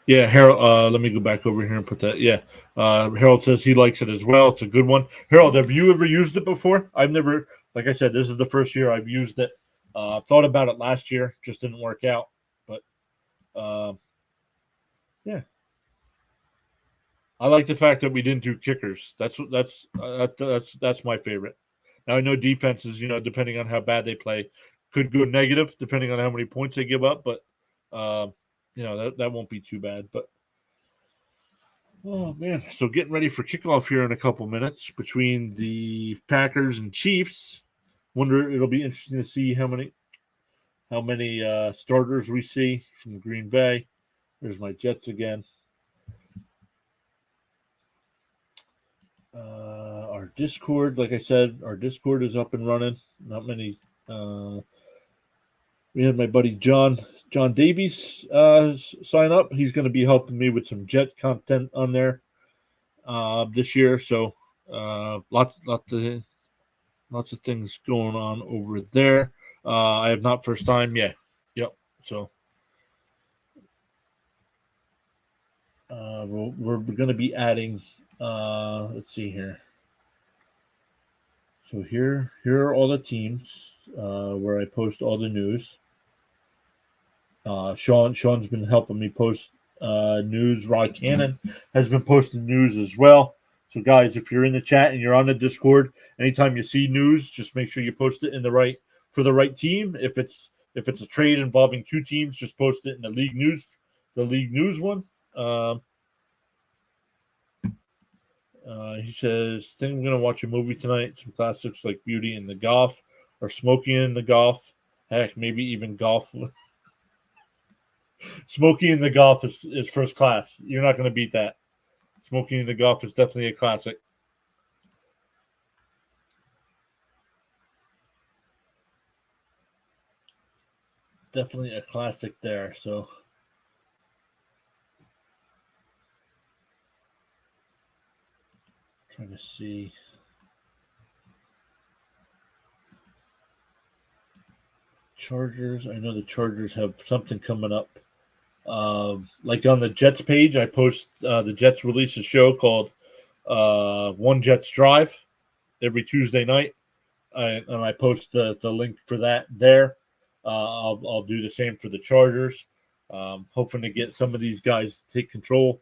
Yeah, Harold. Let me go back over here and put that. Yeah, Harold says he likes it as well. It's a good one. Harold, have you ever used it before? I've never. Like I said, this is the first year I've used it. Thought about it last year, just didn't work out. But yeah, I like the fact that we didn't do kickers. That's my favorite. Now I know defenses, depending on how bad they play, could go negative depending on how many points they give up. But uh, that won't be too bad. But oh man, so getting ready for kickoff here in a couple minutes between the Packers and Chiefs. Wonder it'll be interesting to see how many starters we see from Green Bay. There's my Jets again. Our Discord, like I said, our Discord is up and running. Not many. We had my buddy John Davies sign up. He's going to be helping me with some Jet content on there this year. So lots of things going on over there. I have not first time. Yeah. Yep. So we're going to be adding. Let's see here. So here are all the teams where I post all the news. Sean's been helping me post news. Rod Cannon has been posting news as well. So guys, if you're in the chat and you're on the Discord, anytime you see news, just make sure you post it for the right team. If it's a trade involving two teams, just post it in the league news one. He says, think I'm going to watch a movie tonight. Some classics like Beauty and the Golf or Smokey and the Golf. Heck, maybe even Golf. Smokey and the Golf is first class. You're not going to beat that. Smokey and the Golf is definitely a classic. Definitely a classic there. So trying to see. Chargers. I know the Chargers have something coming up. Like on the Jets page, I post the Jets release a show called One Jets Drive every Tuesday night, and I post the link for that there. I'll do the same for the Chargers. Hoping to get some of these guys to take control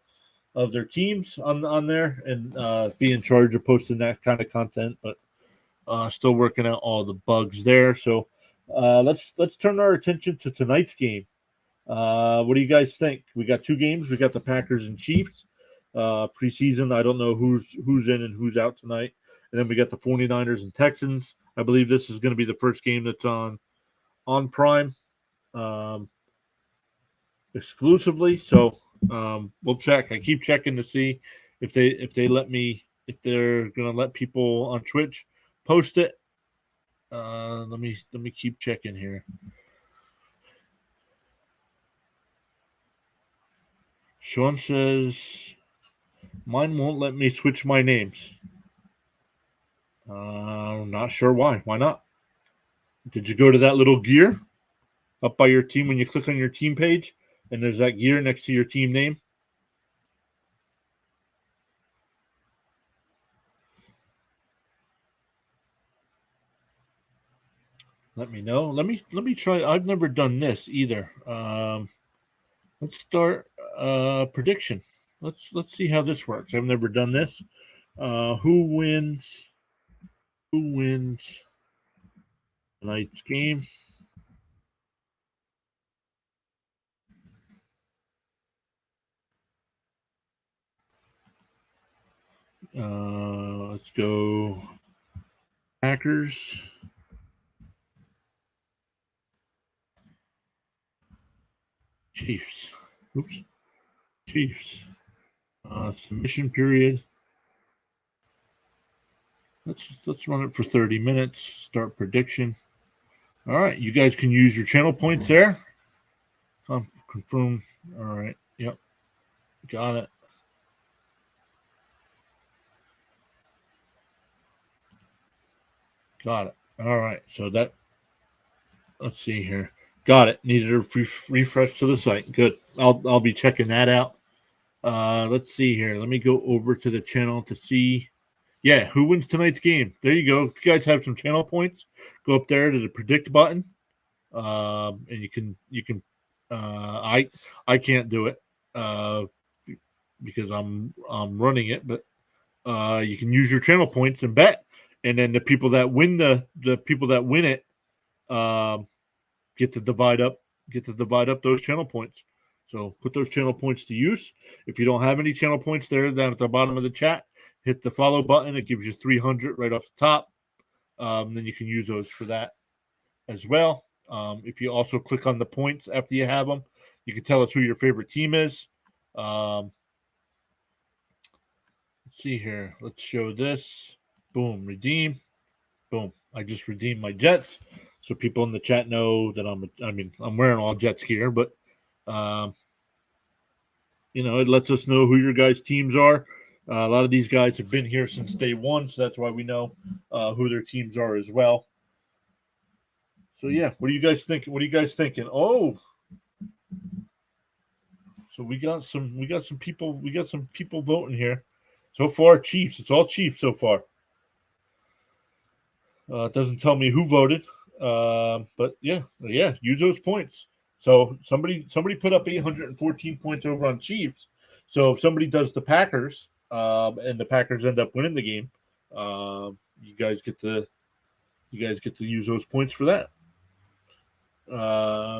of their teams on there and be in charge of posting that kind of content, but still working out all the bugs there. So let's turn our attention to tonight's game. What do you guys think? We got two games. We got the Packers and Chiefs. Preseason, I don't know who's in and who's out tonight. And then we got the 49ers and Texans. I believe this is going to be the first game that's on Prime exclusively. So we'll check. I keep checking to see if they're going to let people on Twitch post it. Let me keep checking here. Sean says mine won't let me switch my names. Not sure why. Why not? Did you go to that little gear up by your team when you click on your team page and there's that gear next to your team name? Let me know. Let me try. I've never done this either. Let's start prediction. Let's see how this works. I've never done this. Who wins? Who wins tonight's game? Let's go Packers. Chiefs. Oops. Chiefs. Submission period. Let's run it for 30 minutes. Start prediction. All right, you guys can use your channel points there. Confirm. All right. Yep. Got it. Got it. All right. So that, let's see here. Got it. Needed a refresh to the site. Good. I'll be checking that out. Let's see here. Let me go over to the channel to see. Yeah, who wins tonight's game? There you go. If you guys have some channel points, go up there to the predict button, and you can. I can't do it because I'm running it, but you can use your channel points and bet, and then the people that win the people that win it um, get to divide up those channel points. So put those channel points to use. If you don't have any channel points there, down at the bottom of the chat, hit the follow button. It gives you 300 right off the top. Then you can use those for that as well. If you also click on the points after you have them, you can tell us who your favorite team is. Let's see here. Let's show this. Boom, redeem. Boom. I just redeemed my Jets, so people in the chat know that I'm wearing all Jets gear, but um, it lets us know who your guys' teams are. A lot of these guys have been here since day one, so that's why we know who their teams are as well. So yeah, what are you guys thinking? What are you guys thinking? Oh, so we got some people voting here. So far, Chiefs. It's all Chiefs so far. It doesn't tell me who voted, but yeah, use those points. So somebody put up 814 points over on Chiefs. So if somebody does the Packers, and the Packers end up winning the game, you guys get to use those points for that.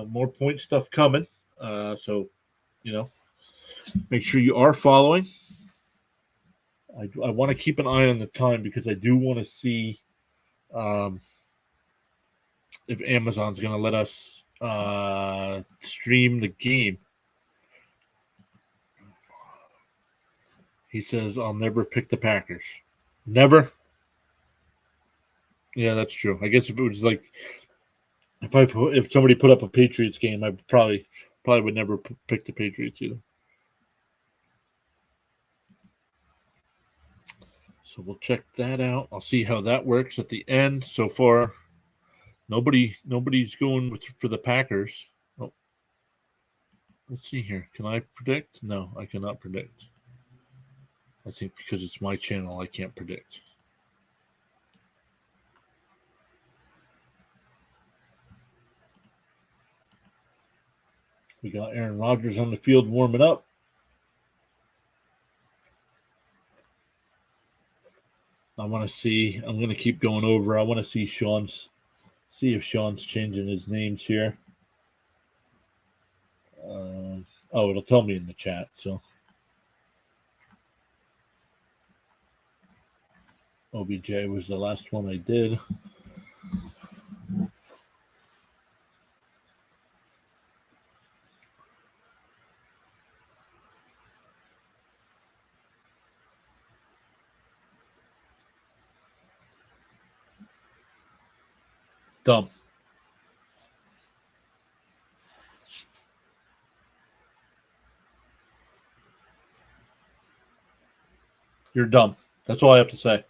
More point stuff coming. So make sure you are following. I want to keep an eye on the time because I do want to see if Amazon's going to let us stream the game. He says, I'll never pick the Packers. Never? Yeah, that's true. I guess if it was like, if somebody put up a Patriots game, I probably would never pick the Patriots either. So we'll check that out. I'll see how that works at the end. So far, nobody's going for the Packers. Oh, let's see here. Can I predict? No, I cannot predict. I think because it's my channel, I can't predict. We got Aaron Rodgers on the field warming up. I'm going to keep going over. I want to see see if Sean's changing his names here. It'll tell me in the chat. So OBJ was the last one I did. Dumb. You're dumb. That's all I have to say.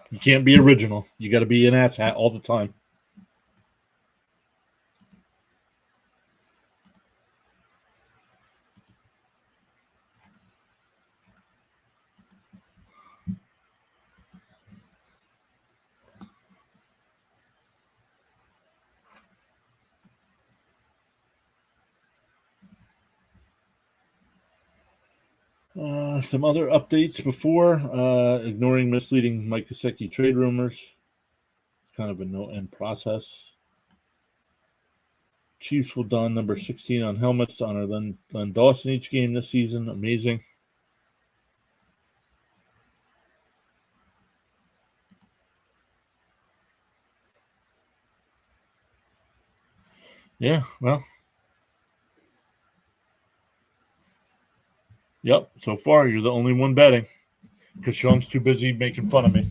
You can't be original. You got to be an asshat all the time. Some other updates before ignoring misleading Mike Gesicki trade rumors. It's kind of a no-end process. Chiefs will don number 16 on helmets to honor Len Dawson each game this season. Amazing. Yeah, well. Yep, so far you're the only one betting because Sean's too busy making fun of me.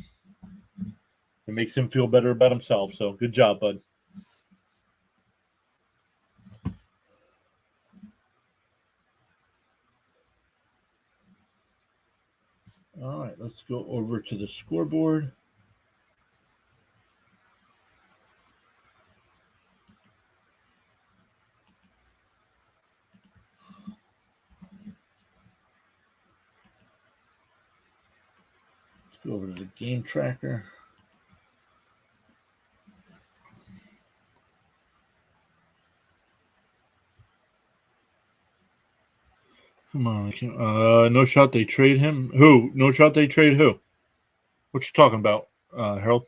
It makes him feel better about himself, so good job, bud. All right, let's go over to the scoreboard. Let's go over to the game tracker. Come on, no shot. They trade him. Who? No shot. They trade who? What you talking about, Harold?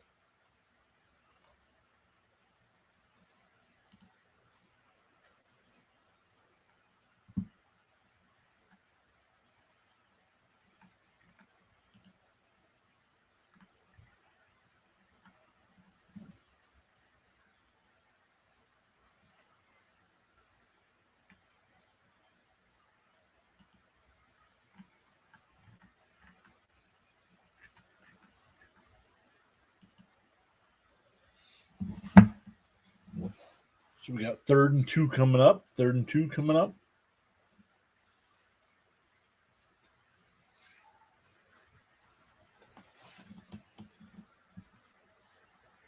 So we got 3rd and 2 coming up. 3rd and 2 coming up.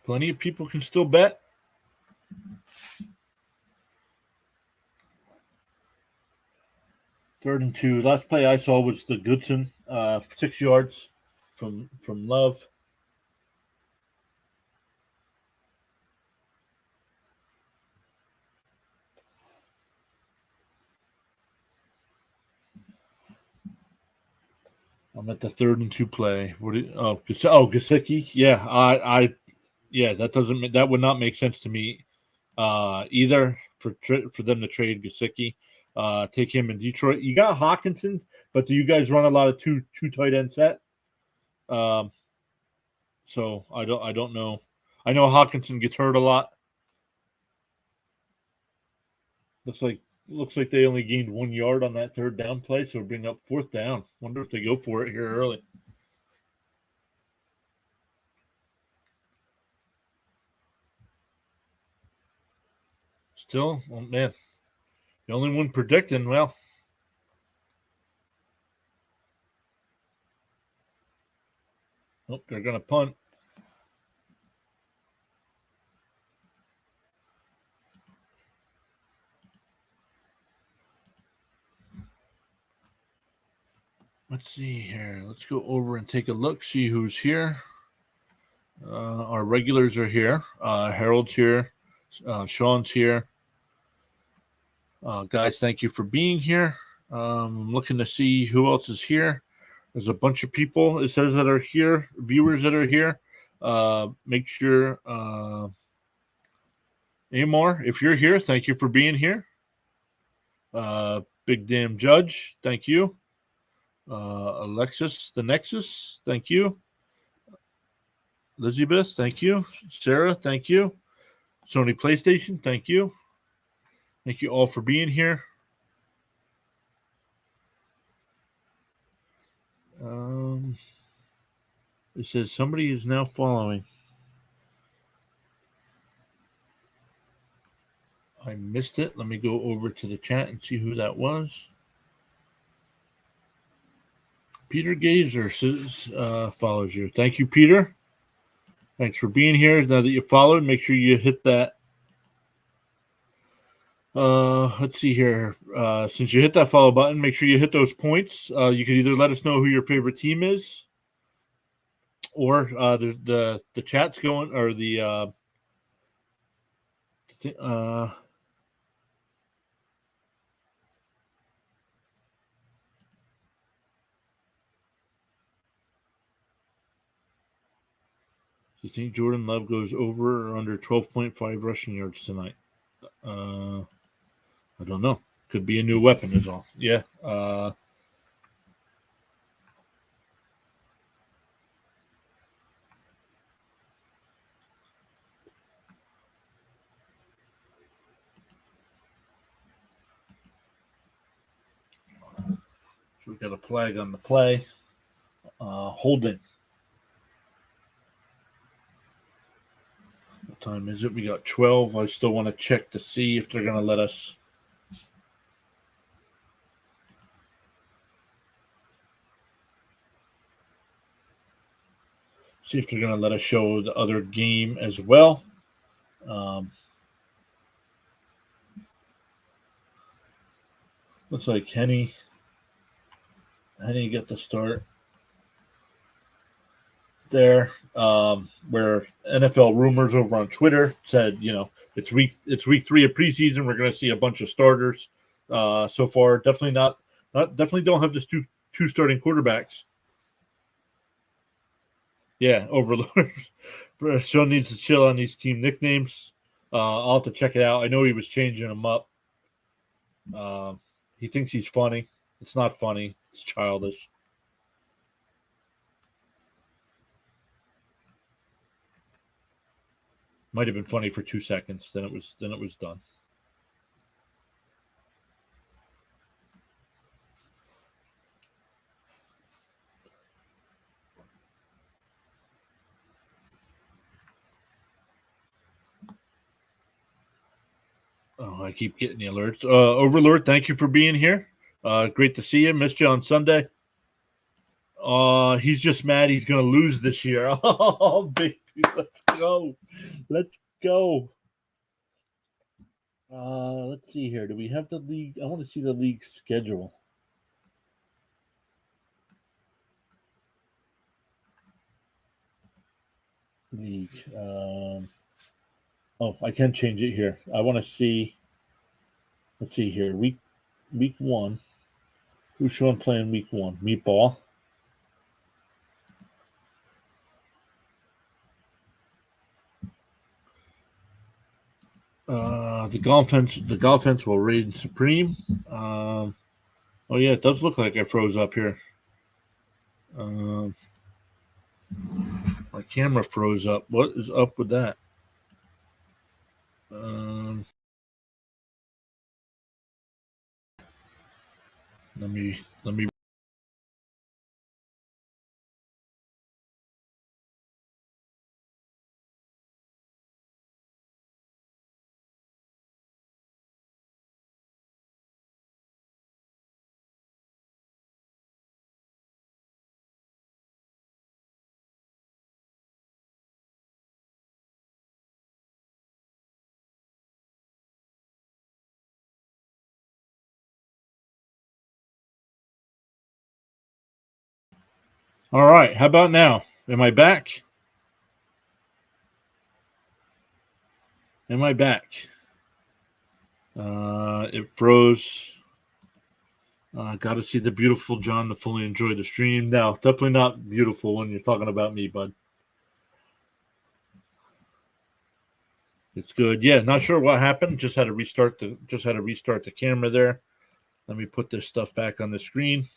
Plenty of people can still bet. Third and 2. Last play I saw was the Goodson, 6 yards from Love. I'm at the 3rd and 2 play. Gesicki. Yeah, yeah, that would not make sense to me either for them to trade Gesicki. Take him in Detroit. You got Hawkinson, but do you guys run a lot of two tight end set? So I don't know. I know Hawkinson gets hurt a lot. Looks like they only gained 1 yard on that 3rd down play, so bring up 4th down. Wonder if they go for it here early. Still, oh man, the only one predicting. Well, nope, they're gonna punt. Let's see here. Let's go over and take a look, see who's here. Our regulars are here. Harold's here. Sean's here. Guys, thank you for being here. I'm looking to see who else is here. There's a bunch of people, it says, that are here, viewers that are here. Make sure, Amor, if you're here, thank you for being here. Big Damn Judge, thank you. Alexis, the Nexus, thank you. Elizabeth, thank you. Sarah, thank you. Sony PlayStation, thank you. Thank you all for being here. It says somebody is now following. I missed it. Let me go over to the chat and see who that was. Peter Gazer says, follows you. Thank you, Peter. Thanks for being here. Now that you followed, make sure you hit that. Let's see here. Since you hit that follow button, make sure you hit those points. You can either let us know who your favorite team is, or the chat's going, or the do you think Jordan Love goes over or under 12.5 rushing yards tonight? I don't know. Could be a new weapon is all. Yeah. So we got a flag on the play. Holding. What time is it? We got 12. I still want to check to see if they're going to let us. See if they're going to let us show the other game as well. Looks like Henny get the start there. Where NFL rumors over on Twitter said, it's week 3 of preseason. We're going to see a bunch of starters. So far, definitely definitely don't have just two starting quarterbacks. Yeah, Overlord. Sean needs to chill on these team nicknames. I'll have to check it out. I know he was changing them up. He thinks he's funny. It's not funny. It's childish. Might have been funny for 2 seconds. Then it was done. Oh, I keep getting the alerts. Overlord, thank you for being here. Great to see you. Missed you on Sunday. He's just mad he's going to lose this year. Oh, baby, let's go. Let's go. Let's see here. Do we have the league? I want to see the league schedule. League. I can change it here. I want to see. Let's see here. Week 1. Who's Sean playing week 1? Meatball. The Golfence will reign supreme. Oh yeah, it does look like I froze up here. My camera froze up. What is up with that? Let me. All right. How about now? Am I back? It froze. Got to see the beautiful John to fully enjoy the stream. No, definitely not beautiful when you're talking about me, bud. It's good. Yeah, not sure what happened. Just had to restart the camera there. Let me put this stuff back on the screen.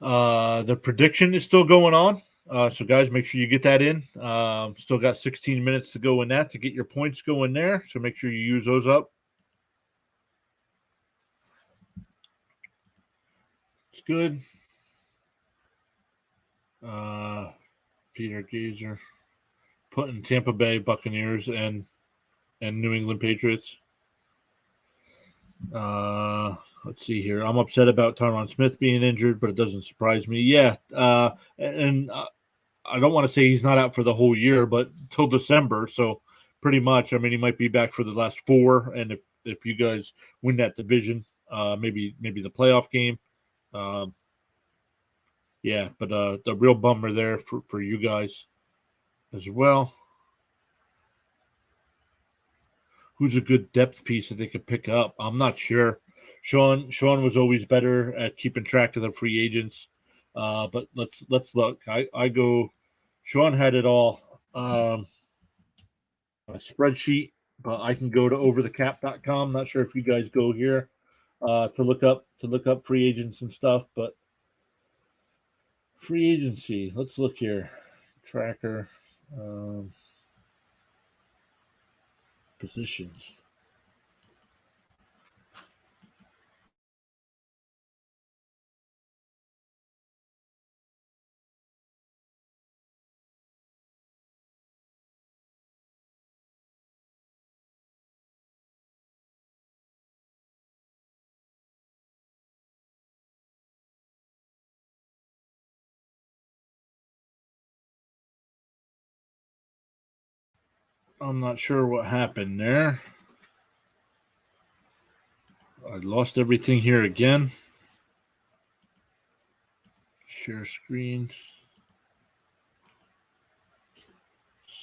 The prediction is still going on. So guys, make sure you get that in. Still got 16 minutes to go in that to get your points going there. So make sure you use those up. It's good. Peter Gazer putting Tampa Bay Buccaneers and New England Patriots. Let's see here. I'm upset about Tyron Smith being injured, but it doesn't surprise me. Yeah. And I don't want to say he's not out for the whole year, but till December. So pretty much, I mean, he might be back for the last 4. And if you guys win that division, maybe the playoff game. Yeah, but the real bummer there for you guys as well. Who's a good depth piece that they could pick up? I'm not sure. Sean was always better at keeping track of the free agents. But let's look. I go. Sean had it all. A spreadsheet, but I can go to overthecap.com. Not sure if you guys go here to look up free agents and stuff, but free agency. Let's look here. Tracker. Positions. I'm not sure what happened there. I lost everything here again. Share screen.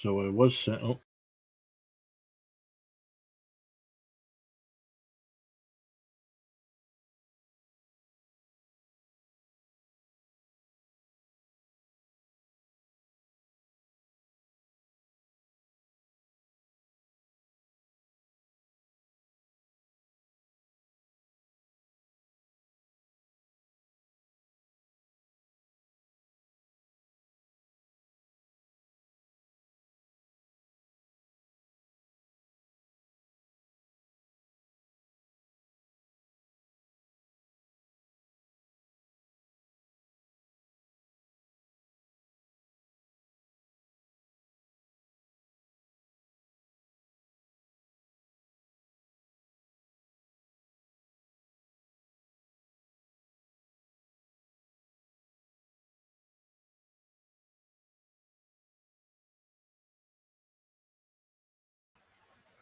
So I was sent. Oh.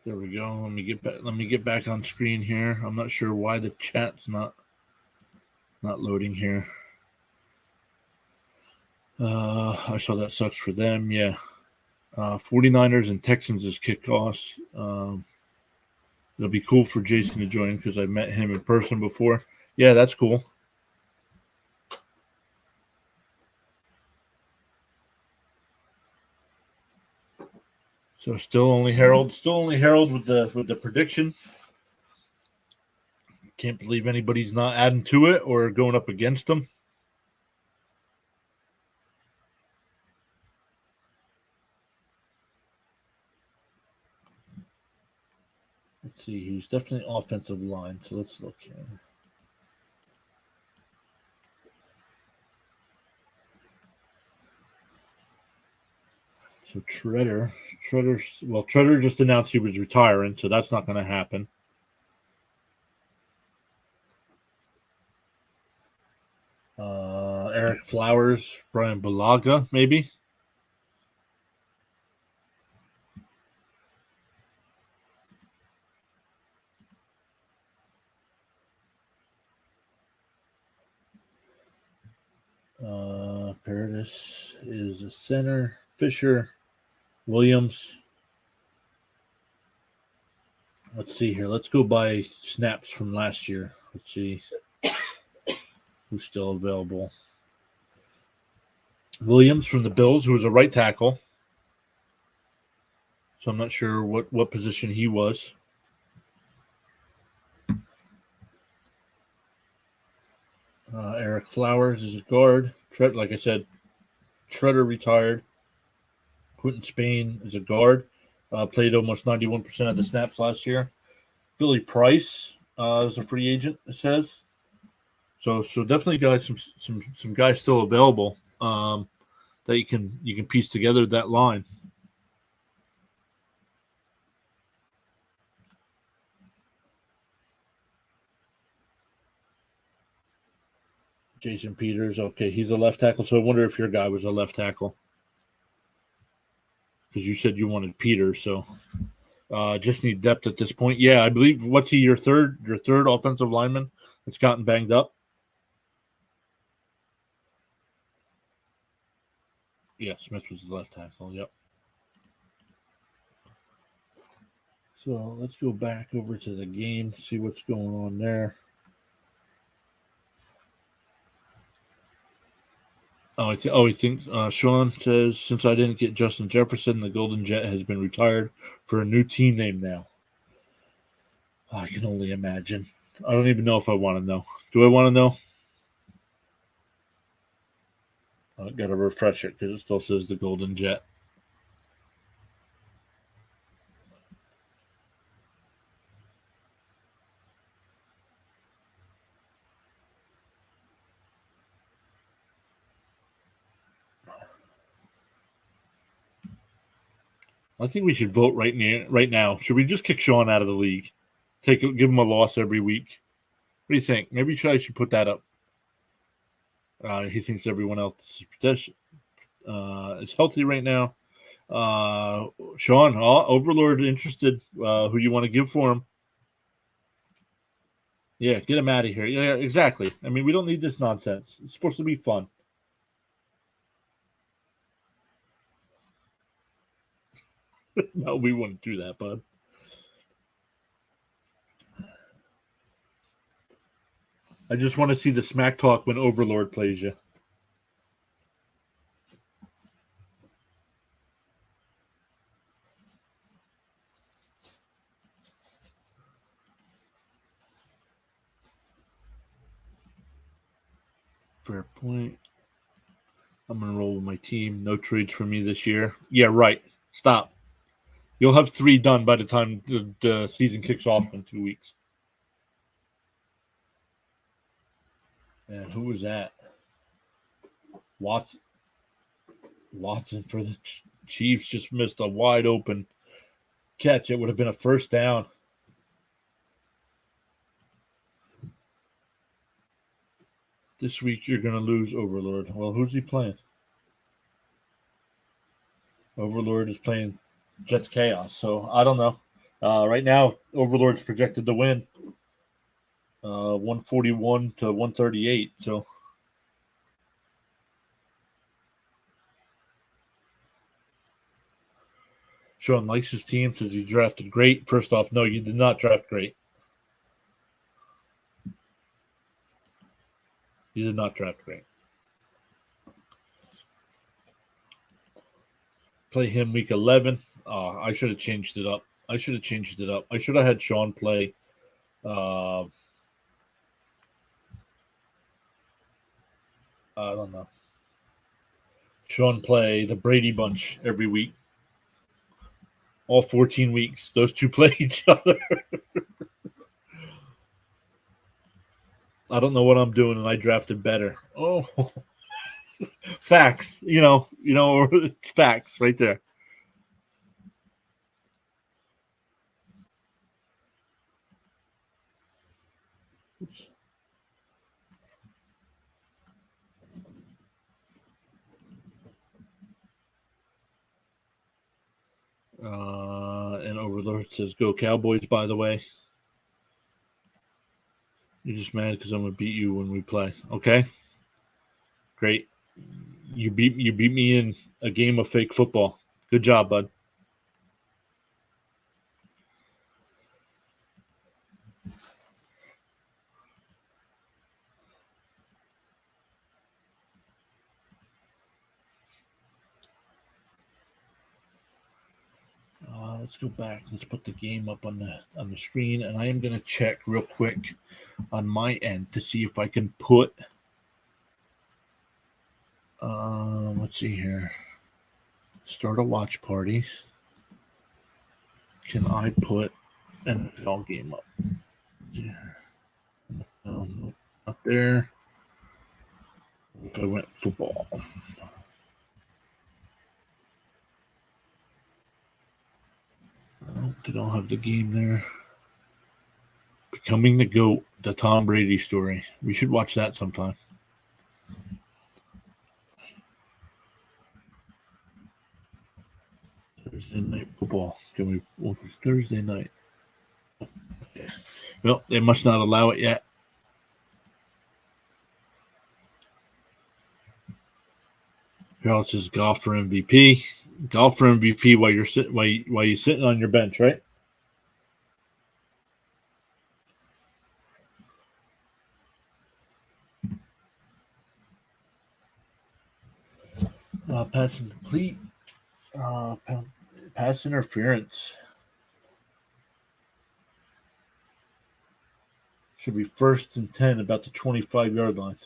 There we go. Let me get back. Let me get back on screen here. I'm not sure why the chat's not loading here. I saw that sucks for them. Yeah. 49ers and Texans is kickoff. It'll be cool for Jason to join because I met him in person before. Yeah, that's cool. So still only Harold with the prediction. Can't believe anybody's not adding to it or going up against them. Let's see, he's definitely offensive line. So let's look here. So Treader just announced he was retiring, so that's not going to happen. Eric Flowers, Brian Balaga, maybe. Paradis is a center. Fisher, Williams. Let's see here. Let's go by snaps from last year. Let's see who's still available. Williams from the Bills, who was a right tackle. So I'm not sure what position he was. Eric Flowers is a guard. Like I said, Treader retired. Quentin Spain is a guard. Played almost 91% of the snaps last year. Billy Price is a free agent. It says so. Definitely got some guys still available that you can piece together that line. Jason Peters, okay, he's a left tackle. So I wonder if your guy was a left tackle because you said you wanted Peters. So just need depth at this point. Yeah, I believe. What's he? Your third offensive lineman that's gotten banged up. Yeah, Smith was the left tackle. Yep. So let's go back over to the game, see what's going on there. He thinks Sean says, since I didn't get Justin Jefferson, the Golden Jet has been retired for a new team name now. I can only imagine. I don't even know if I want to know. Do I want to know? I got to refresh it because it still says the Golden Jet. I think we should vote right now. Should we just kick Sean out of the league? Give him a loss every week. What do you think? Maybe I should put that up. He thinks everyone else is healthy right now. Sean, Overlord interested. Who you want to give for him? Yeah, get him out of here. Yeah, exactly. I mean, we don't need this nonsense. It's supposed to be fun. No, we wouldn't do that, bud. I just want to see the smack talk when Overlord plays you. Fair point. I'm going to roll with my team. No trades for me this year. Yeah, right. Stop. You'll have 3 done by the time the season kicks off in 2 weeks. And who was that? Watson for the Chiefs just missed a wide open catch. It would have been a first down. This week you're going to lose Overlord. Well, who's he playing? Overlord is playing Jets Chaos. So I don't know. Right now, Overlord's projected to win 141 to 138. So Sean likes his team, says he drafted great. First off, no, you did not draft great. You did not draft great. Play him week 11. I should have changed it up. I should have had Sean play. I don't know. Sean play the Brady Bunch every week. All 14 weeks. Those two play each other. I don't know what I'm doing, and I drafted better. Oh, facts. Facts right there. Oops. And Overlord says, "Go Cowboys." By the way, you're just mad because I'm gonna beat you when we play. Okay, great. You beat me in a game of fake football. Good job, bud. Let's go back. Let's put the game up on the screen, and I am gonna check real quick on my end to see if I can put. Let's see here. Start a watch party. Can I put an NFL game up? Yeah. Up there. I went football. They don't have the game there. Becoming the GOAT, the Tom Brady story. We should watch that sometime. Thursday night football. Can we? Thursday night. Okay. Well, they must not allow it yet. Here else is golf for MVP. Golf for MVP while you're sitting while you're sitting on your bench, right? Pass incomplete. Pass interference. Should be 1st and 10, about the 25-yard line.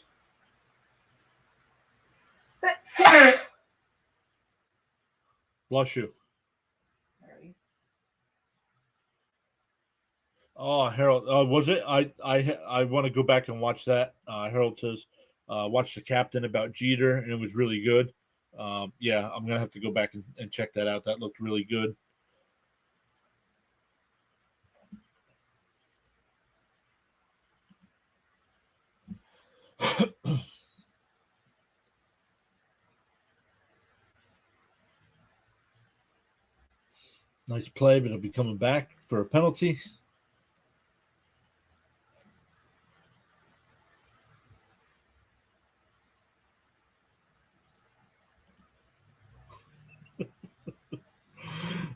Bless you. Sorry. Oh, Harold, was it? I want to go back and watch that. Harold says, watch the captain about Jeter, and it was really good. Yeah, I'm gonna have to go back and check that out. That looked really good. Nice play, but he'll be coming back for a penalty.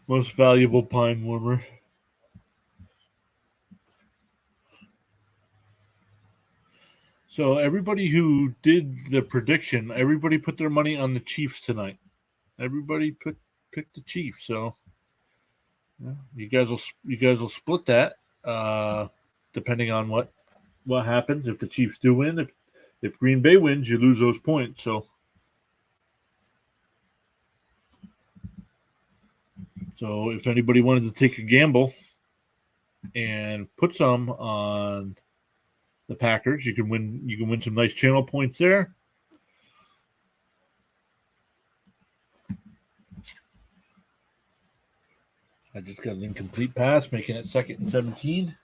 Most valuable pine warmer. So everybody who did the prediction, everybody put their money on the Chiefs tonight. Everybody picked the Chiefs. So yeah, you guys will split that depending on what happens. If the Chiefs do win, if Green Bay wins, you lose those points. So if anybody wanted to take a gamble and put some on the Packers, you can win some nice channel points there. I just got an incomplete pass, making it 2nd and 17.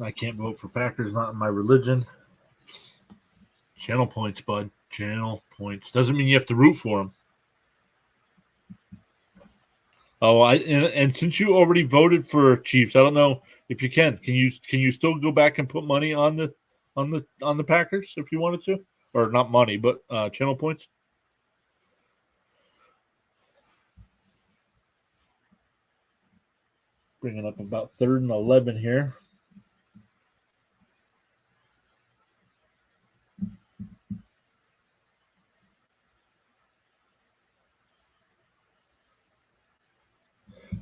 I can't vote for Packers, not in my religion. Channel points, bud. Channel points. Doesn't mean you have to root for them. Oh, and since you already voted for Chiefs, I don't know if you can. Can you still go back and put money on the Packers if you wanted to, or not money, but channel points? Bringing up about 3rd and 11 here.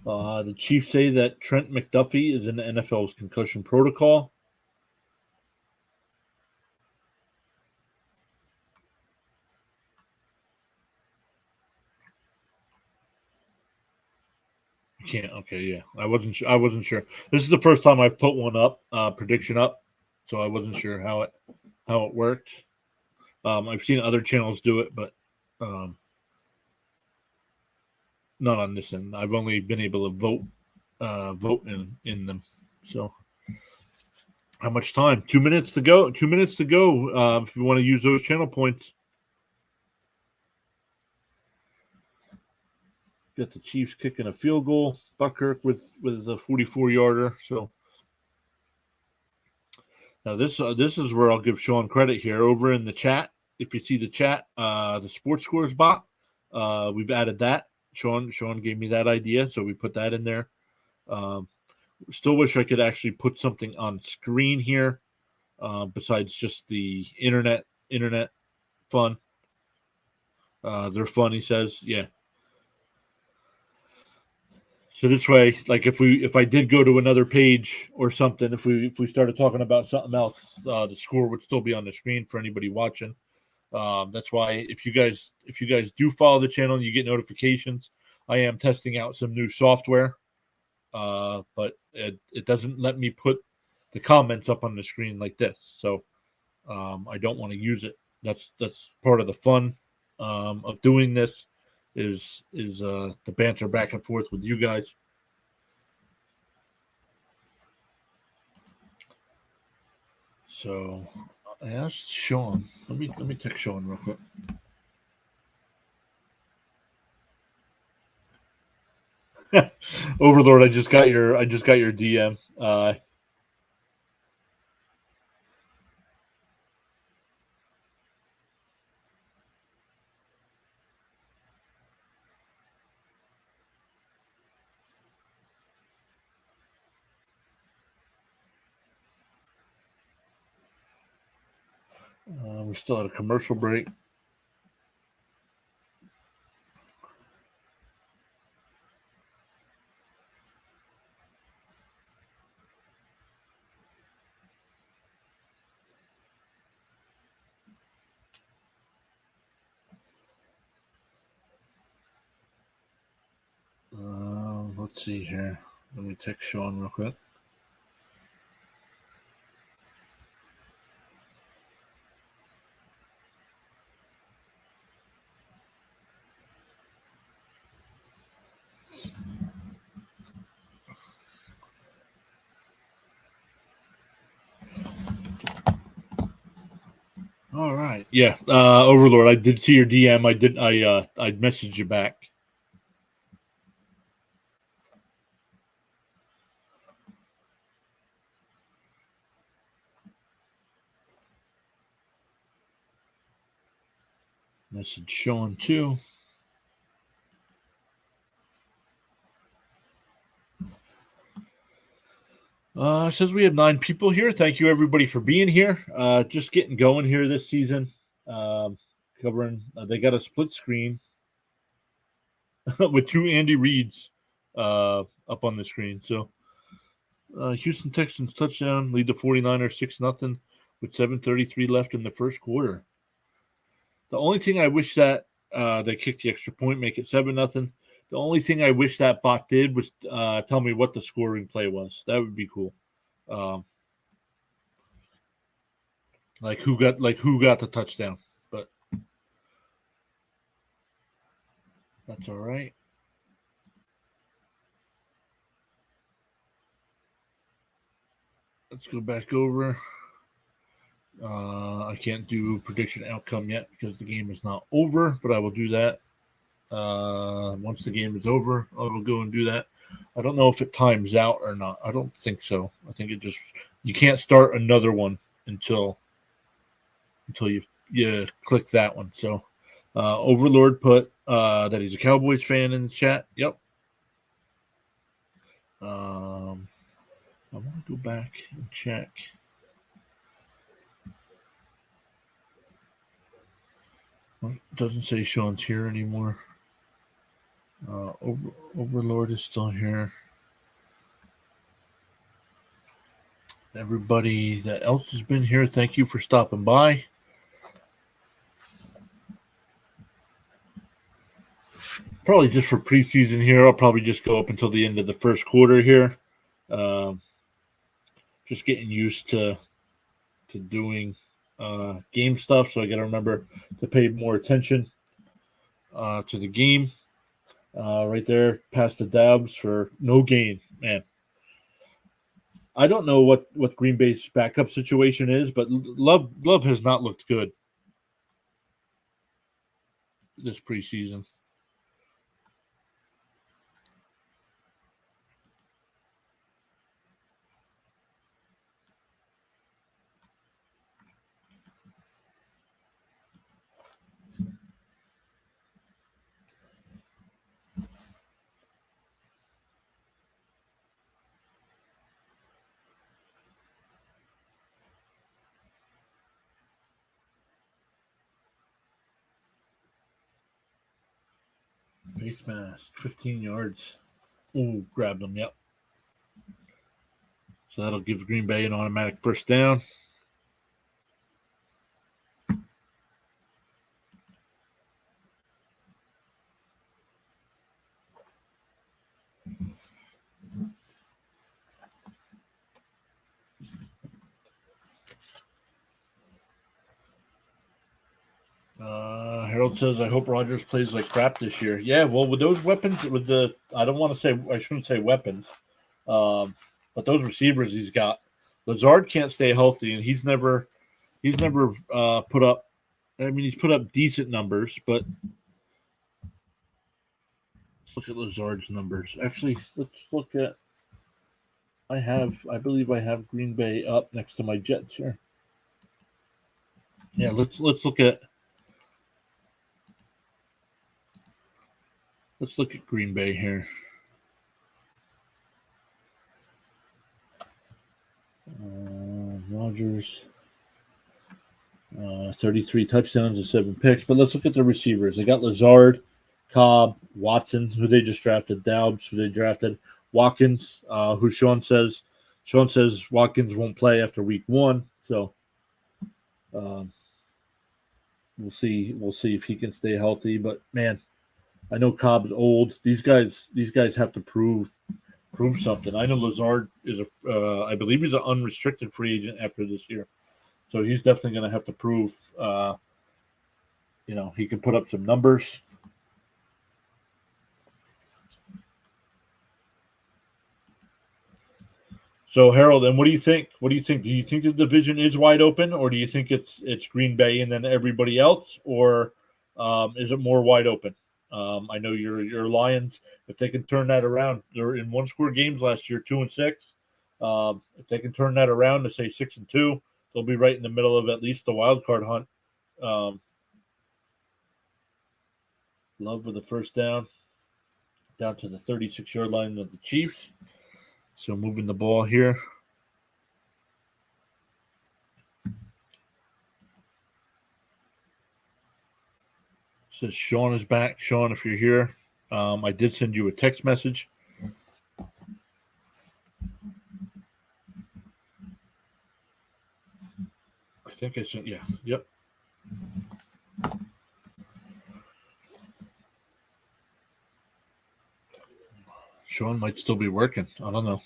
The Chiefs say that Trent McDuffie is in the NFL's concussion protocol. You can't. Okay, yeah. I wasn't sure. This is the first time I've put one up, prediction up, so I wasn't sure how it worked. I've seen other channels do it, but not on this end. I've only been able to vote in them. So, how much time? 2 minutes to go. 2 minutes to go. If you want to use those channel points, got the Chiefs kicking a field goal. Buckkirk with a 44-yarder. So now this is where I'll give Sean credit here. Over in the chat, if you see the chat, the Sports Scores bot, we've added that. Sean gave me that idea, so we put that in there. Still wish I could actually put something on screen here, besides just the internet fun. They're fun, he says. Yeah. So this way, like if I did go to another page or something, if we started talking about something else, the score would still be on the screen for anybody watching. That's why if you guys do follow the channel and you get notifications, I am testing out some new software. But it doesn't let me put the comments up on the screen like this. So I don't want to use it. That's part of the fun of doing this is the banter back and forth with you guys. So I asked Sean. Let me text Sean real quick. Overlord, I just got your DM. We're still at a commercial break. Let's see here. Let me text Sean real quick. All right. Yeah. Overlord, I did see your DM. I messaged you back. Message Sean too. Says we have 9 people here. Thank you everybody for being here. Just getting going here this season. Covering. They got a split screen with 2 Andy Reeds up on the screen. So Houston Texans touchdown, lead the 49ers 6-0 with 7:33 left in the first quarter. The only thing I wish that they kicked the extra point, make it 7-0. The only thing I wish that bot did was tell me what the scoring play was. That would be cool. Like who got the touchdown, but that's all right. Let's go back over. I can't do prediction outcome yet because the game is not over, but I will do that once the game is over. I will go and do that. I don't know if it times out or not. I don't think so. I think it just you can't start another one until you click that one. So Overlord put that he's a Cowboys fan in the chat. Yep. I want to go back and check. Well, it doesn't say Sean's here anymore. Overlord is still here. Everybody that else has been here, thank you for stopping by. Probably just for preseason here, I'll probably just go up until the end of the first quarter here. Just getting used to doing game stuff, so I got to remember to pay more attention to the game. Right there, past the dabs for no gain, man. I don't know what Green Bay's backup situation is, but Love has not looked good this preseason. Face mask, 15 yards. Ooh, grabbed him, yep. So that'll give Green Bay an automatic first down. Harold says, I hope Rodgers plays like crap this year. Yeah, well, with those weapons, I shouldn't say weapons, but those receivers he's got, Lazard can't stay healthy, and he's never put up. I mean, he's put up decent numbers, but let's look at Lazard's numbers. Actually, let's look at. I believe I have Green Bay up next to my Jets here. Yeah, let's look at. Let's look at Green Bay here. Rodgers, 33 touchdowns and 7 picks. But let's look at the receivers. They got Lazard, Cobb, Watson, who they just drafted, Daubs, who they drafted, Watkins, who Sean says Watkins won't play after week 1. So we'll see if he can stay healthy. But man, I know Cobb's old. These guys have to prove something. I know Lazard is I believe he's an unrestricted free agent after this year, so he's definitely going to have to prove, he can put up some numbers. So Harold, and what do you think? What do you think? Do you think the division is wide open, or do you think it's Green Bay and then everybody else, or is it more wide open? I know your Lions. If they can turn that around, they're in one score games last year, 2-6. If they can turn that around to say 6-2, they'll be right in the middle of at least the wild card hunt. Love with the first down to the 36-yard line of the Chiefs. So moving the ball here. Says Sean is back. Sean, if you're here, I did send you a text message. I think I sent, yeah, yep. Sean might still be working. I don't know.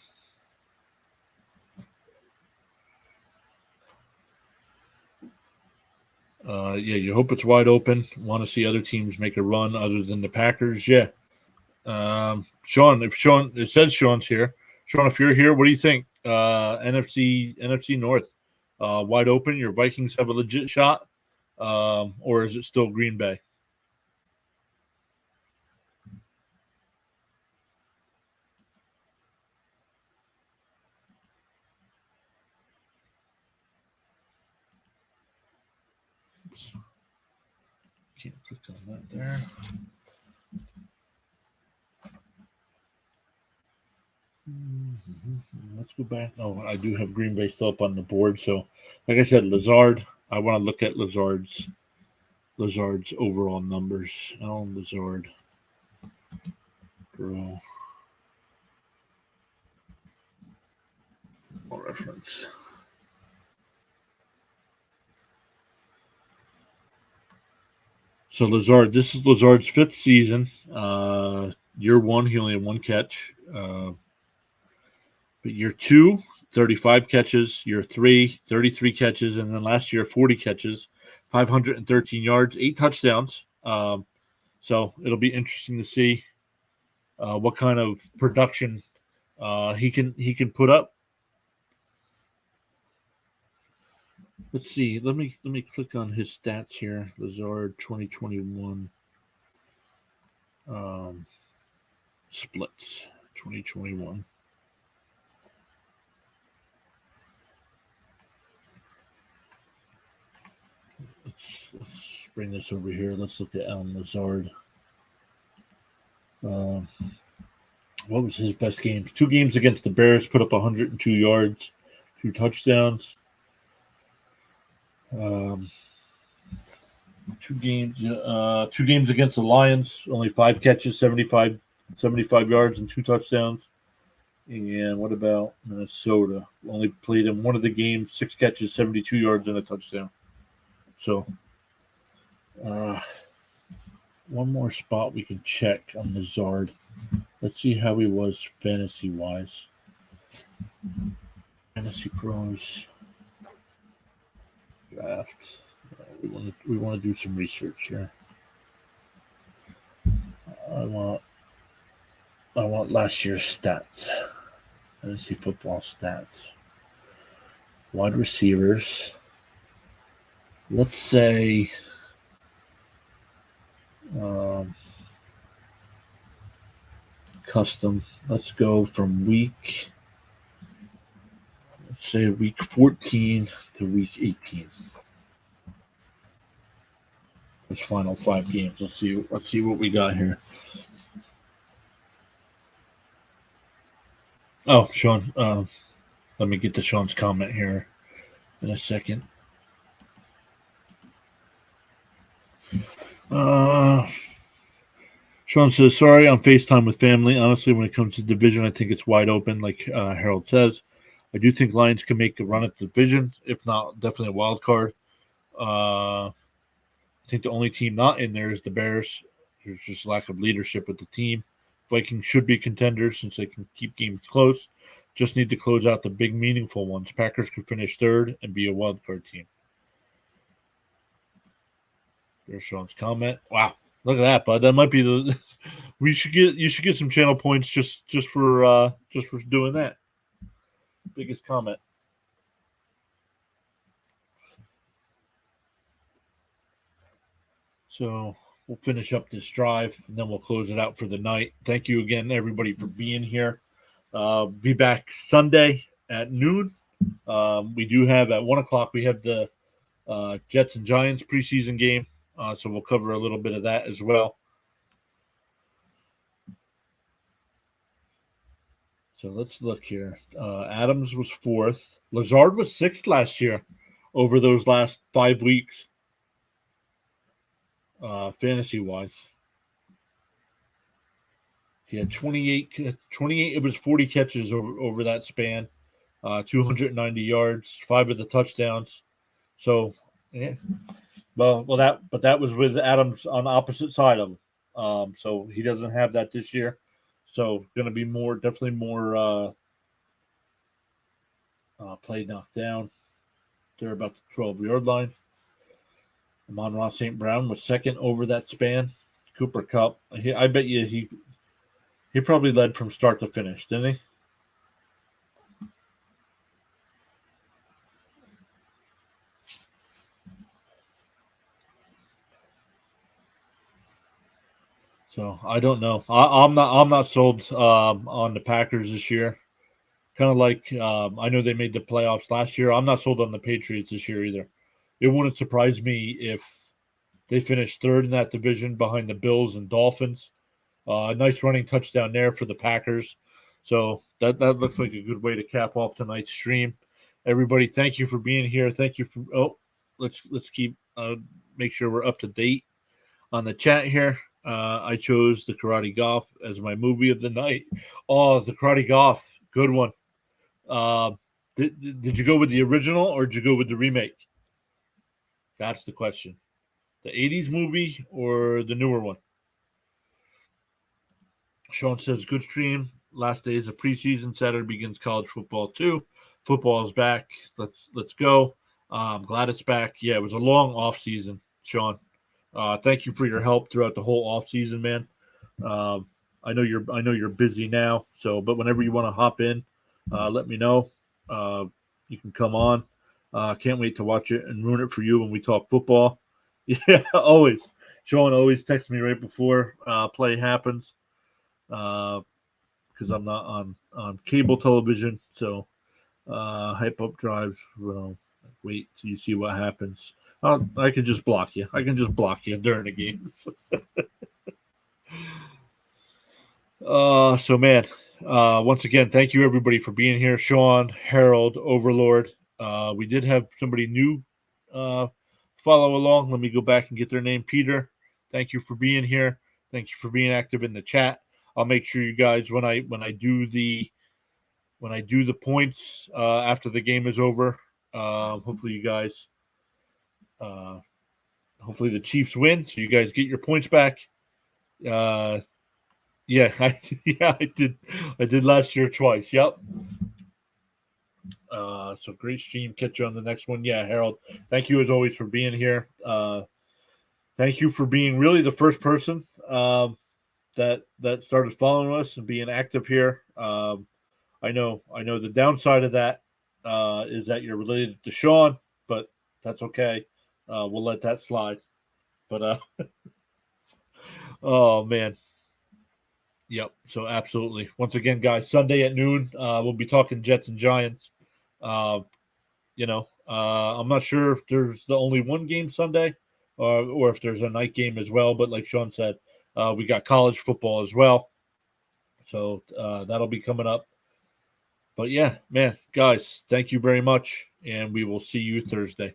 Yeah, you hope it's wide open. Want to see other teams make a run other than the Packers? Yeah. Sean, it says Sean's here. Sean, if you're here, what do you think? NFC North, wide open. Your Vikings have a legit shot, or is it still Green Bay? Oops. Can't click on that there. Let's go back. Oh, I do have Green Bay still up on the board. So, like I said, Lazard. I want to look at Lazard's overall numbers. Oh, Lazard. Girl. Reference. So Lazard, this is Lazard's fifth season. Year one, he only had one catch. But year two, 35 catches. Year three, 33 catches. And then last year, 40 catches, 513 yards, 8 touchdowns. So it'll be interesting to see what kind of production he can put up. Let's see. Let me click on his stats here. Lazard 2021 splits 2021. Let's bring this over here. Let's look at Allen Lazard. What was his best games? 2 games against the Bears, put up 102 yards, 2 touchdowns. 2 games against the Lions, only 5 catches, 75 yards and 2 touchdowns. And what about Minnesota? Only played in one of the games, 6 catches, 72 yards and a touchdown. So one more spot we can check on Lazard. Let's see how he was fantasy wise. Fantasy Pros draft. We want to do some research here. I want last year's stats. Fantasy football stats. Wide receivers. Let's say custom. Let's go from week 14 to week 18. Those final 5 games. Let's see what we got here. Oh, Sean. Let me get to Sean's comment here in a second. Sean says, sorry, on FaceTime with family. Honestly, when it comes to division, I think it's wide open, like Harold says. I do think Lions can make a run at the division, if not, definitely a wild card. I think the only team not in there is the Bears. There's just lack of leadership with the team. Vikings should be contenders since they can keep games close. Just need to close out the big, meaningful ones. Packers could finish third and be a wild card team. There's Sean's comment. Wow, look at that, bud. That might be the. You should get some channel points just for doing that. biggest comment. So we'll finish up this drive, and then we'll close it out for the night. Thank you again, everybody, for being here. Be back Sunday at noon. We do have at 1 o'clock, we have the Jets and Giants preseason game. So we'll cover a little bit of that as well. So let's look here. Adams was 4th. Lazard was 6th last year over those last 5 weeks, fantasy-wise. He had 28 of his 40 catches over that span, 290 yards, 5 of the touchdowns. So, yeah. But that was with Adams on the opposite side of him. So he doesn't have that this year. So going to be definitely more play knocked down. They're about the 12-yard line. Amon-Ra St. Brown was 2nd over that span. Cooper Kupp, I bet you he probably led from start to finish, didn't he? So I don't know. I'm not sold on the Packers this year. Kind of like I know they made the playoffs last year. I'm not sold on the Patriots this year either. It wouldn't surprise me if they finished 3rd in that division behind the Bills and Dolphins. A nice running touchdown there for the Packers. So that looks like a good way to cap off tonight's stream. Everybody, thank you for being here. Thank you for let's keep make sure we're up to date on the chat here. I chose The Karate Golf as my movie of the night. Oh, The Karate Golf, good one. Did you go with the original or did you go with the remake? That's the question. The 80s movie or the newer one? Sean says, good stream. Last days of preseason. Saturday begins college football too. Football is back. Let's go. I'm glad it's back. Yeah, it was a long off season, Sean. Thank you for your help throughout the whole off season, man. I know you're busy now, but whenever you want to hop in, let me know. You can come on. Can't wait to watch it and ruin it for you when we talk football. Yeah, always. Sean always texts me right before play happens because I'm not on cable television. So hype up drives. Wait till you see what happens. I can just block you. I can just block you during the games. So man, once again, thank you everybody for being here. Sean, Harold, Overlord. We did have somebody new follow along. Let me go back and get their name. Peter, thank you for being here. Thank you for being active in the chat. I'll make sure you guys when I do the points after the game is over. Hopefully you guys. Hopefully the Chiefs win, so you guys get your points back. I did. I did last year twice. Yep. So great stream. Catch you on the next one. Yeah, Harold. Thank you as always for being here. Thank you for being really the first person that started following us and being active here. I know the downside of that is that you're related to Sean, but that's okay. We'll let that slide. But oh man. Yep. So absolutely. Once again, guys, Sunday at noon, we'll be talking Jets and Giants. I'm not sure if there's the only one game Sunday or if there's a night game as well. But like Sean said, we got college football as well. So that'll be coming up. But yeah, man, guys, thank you very much. And we will see you Thursday.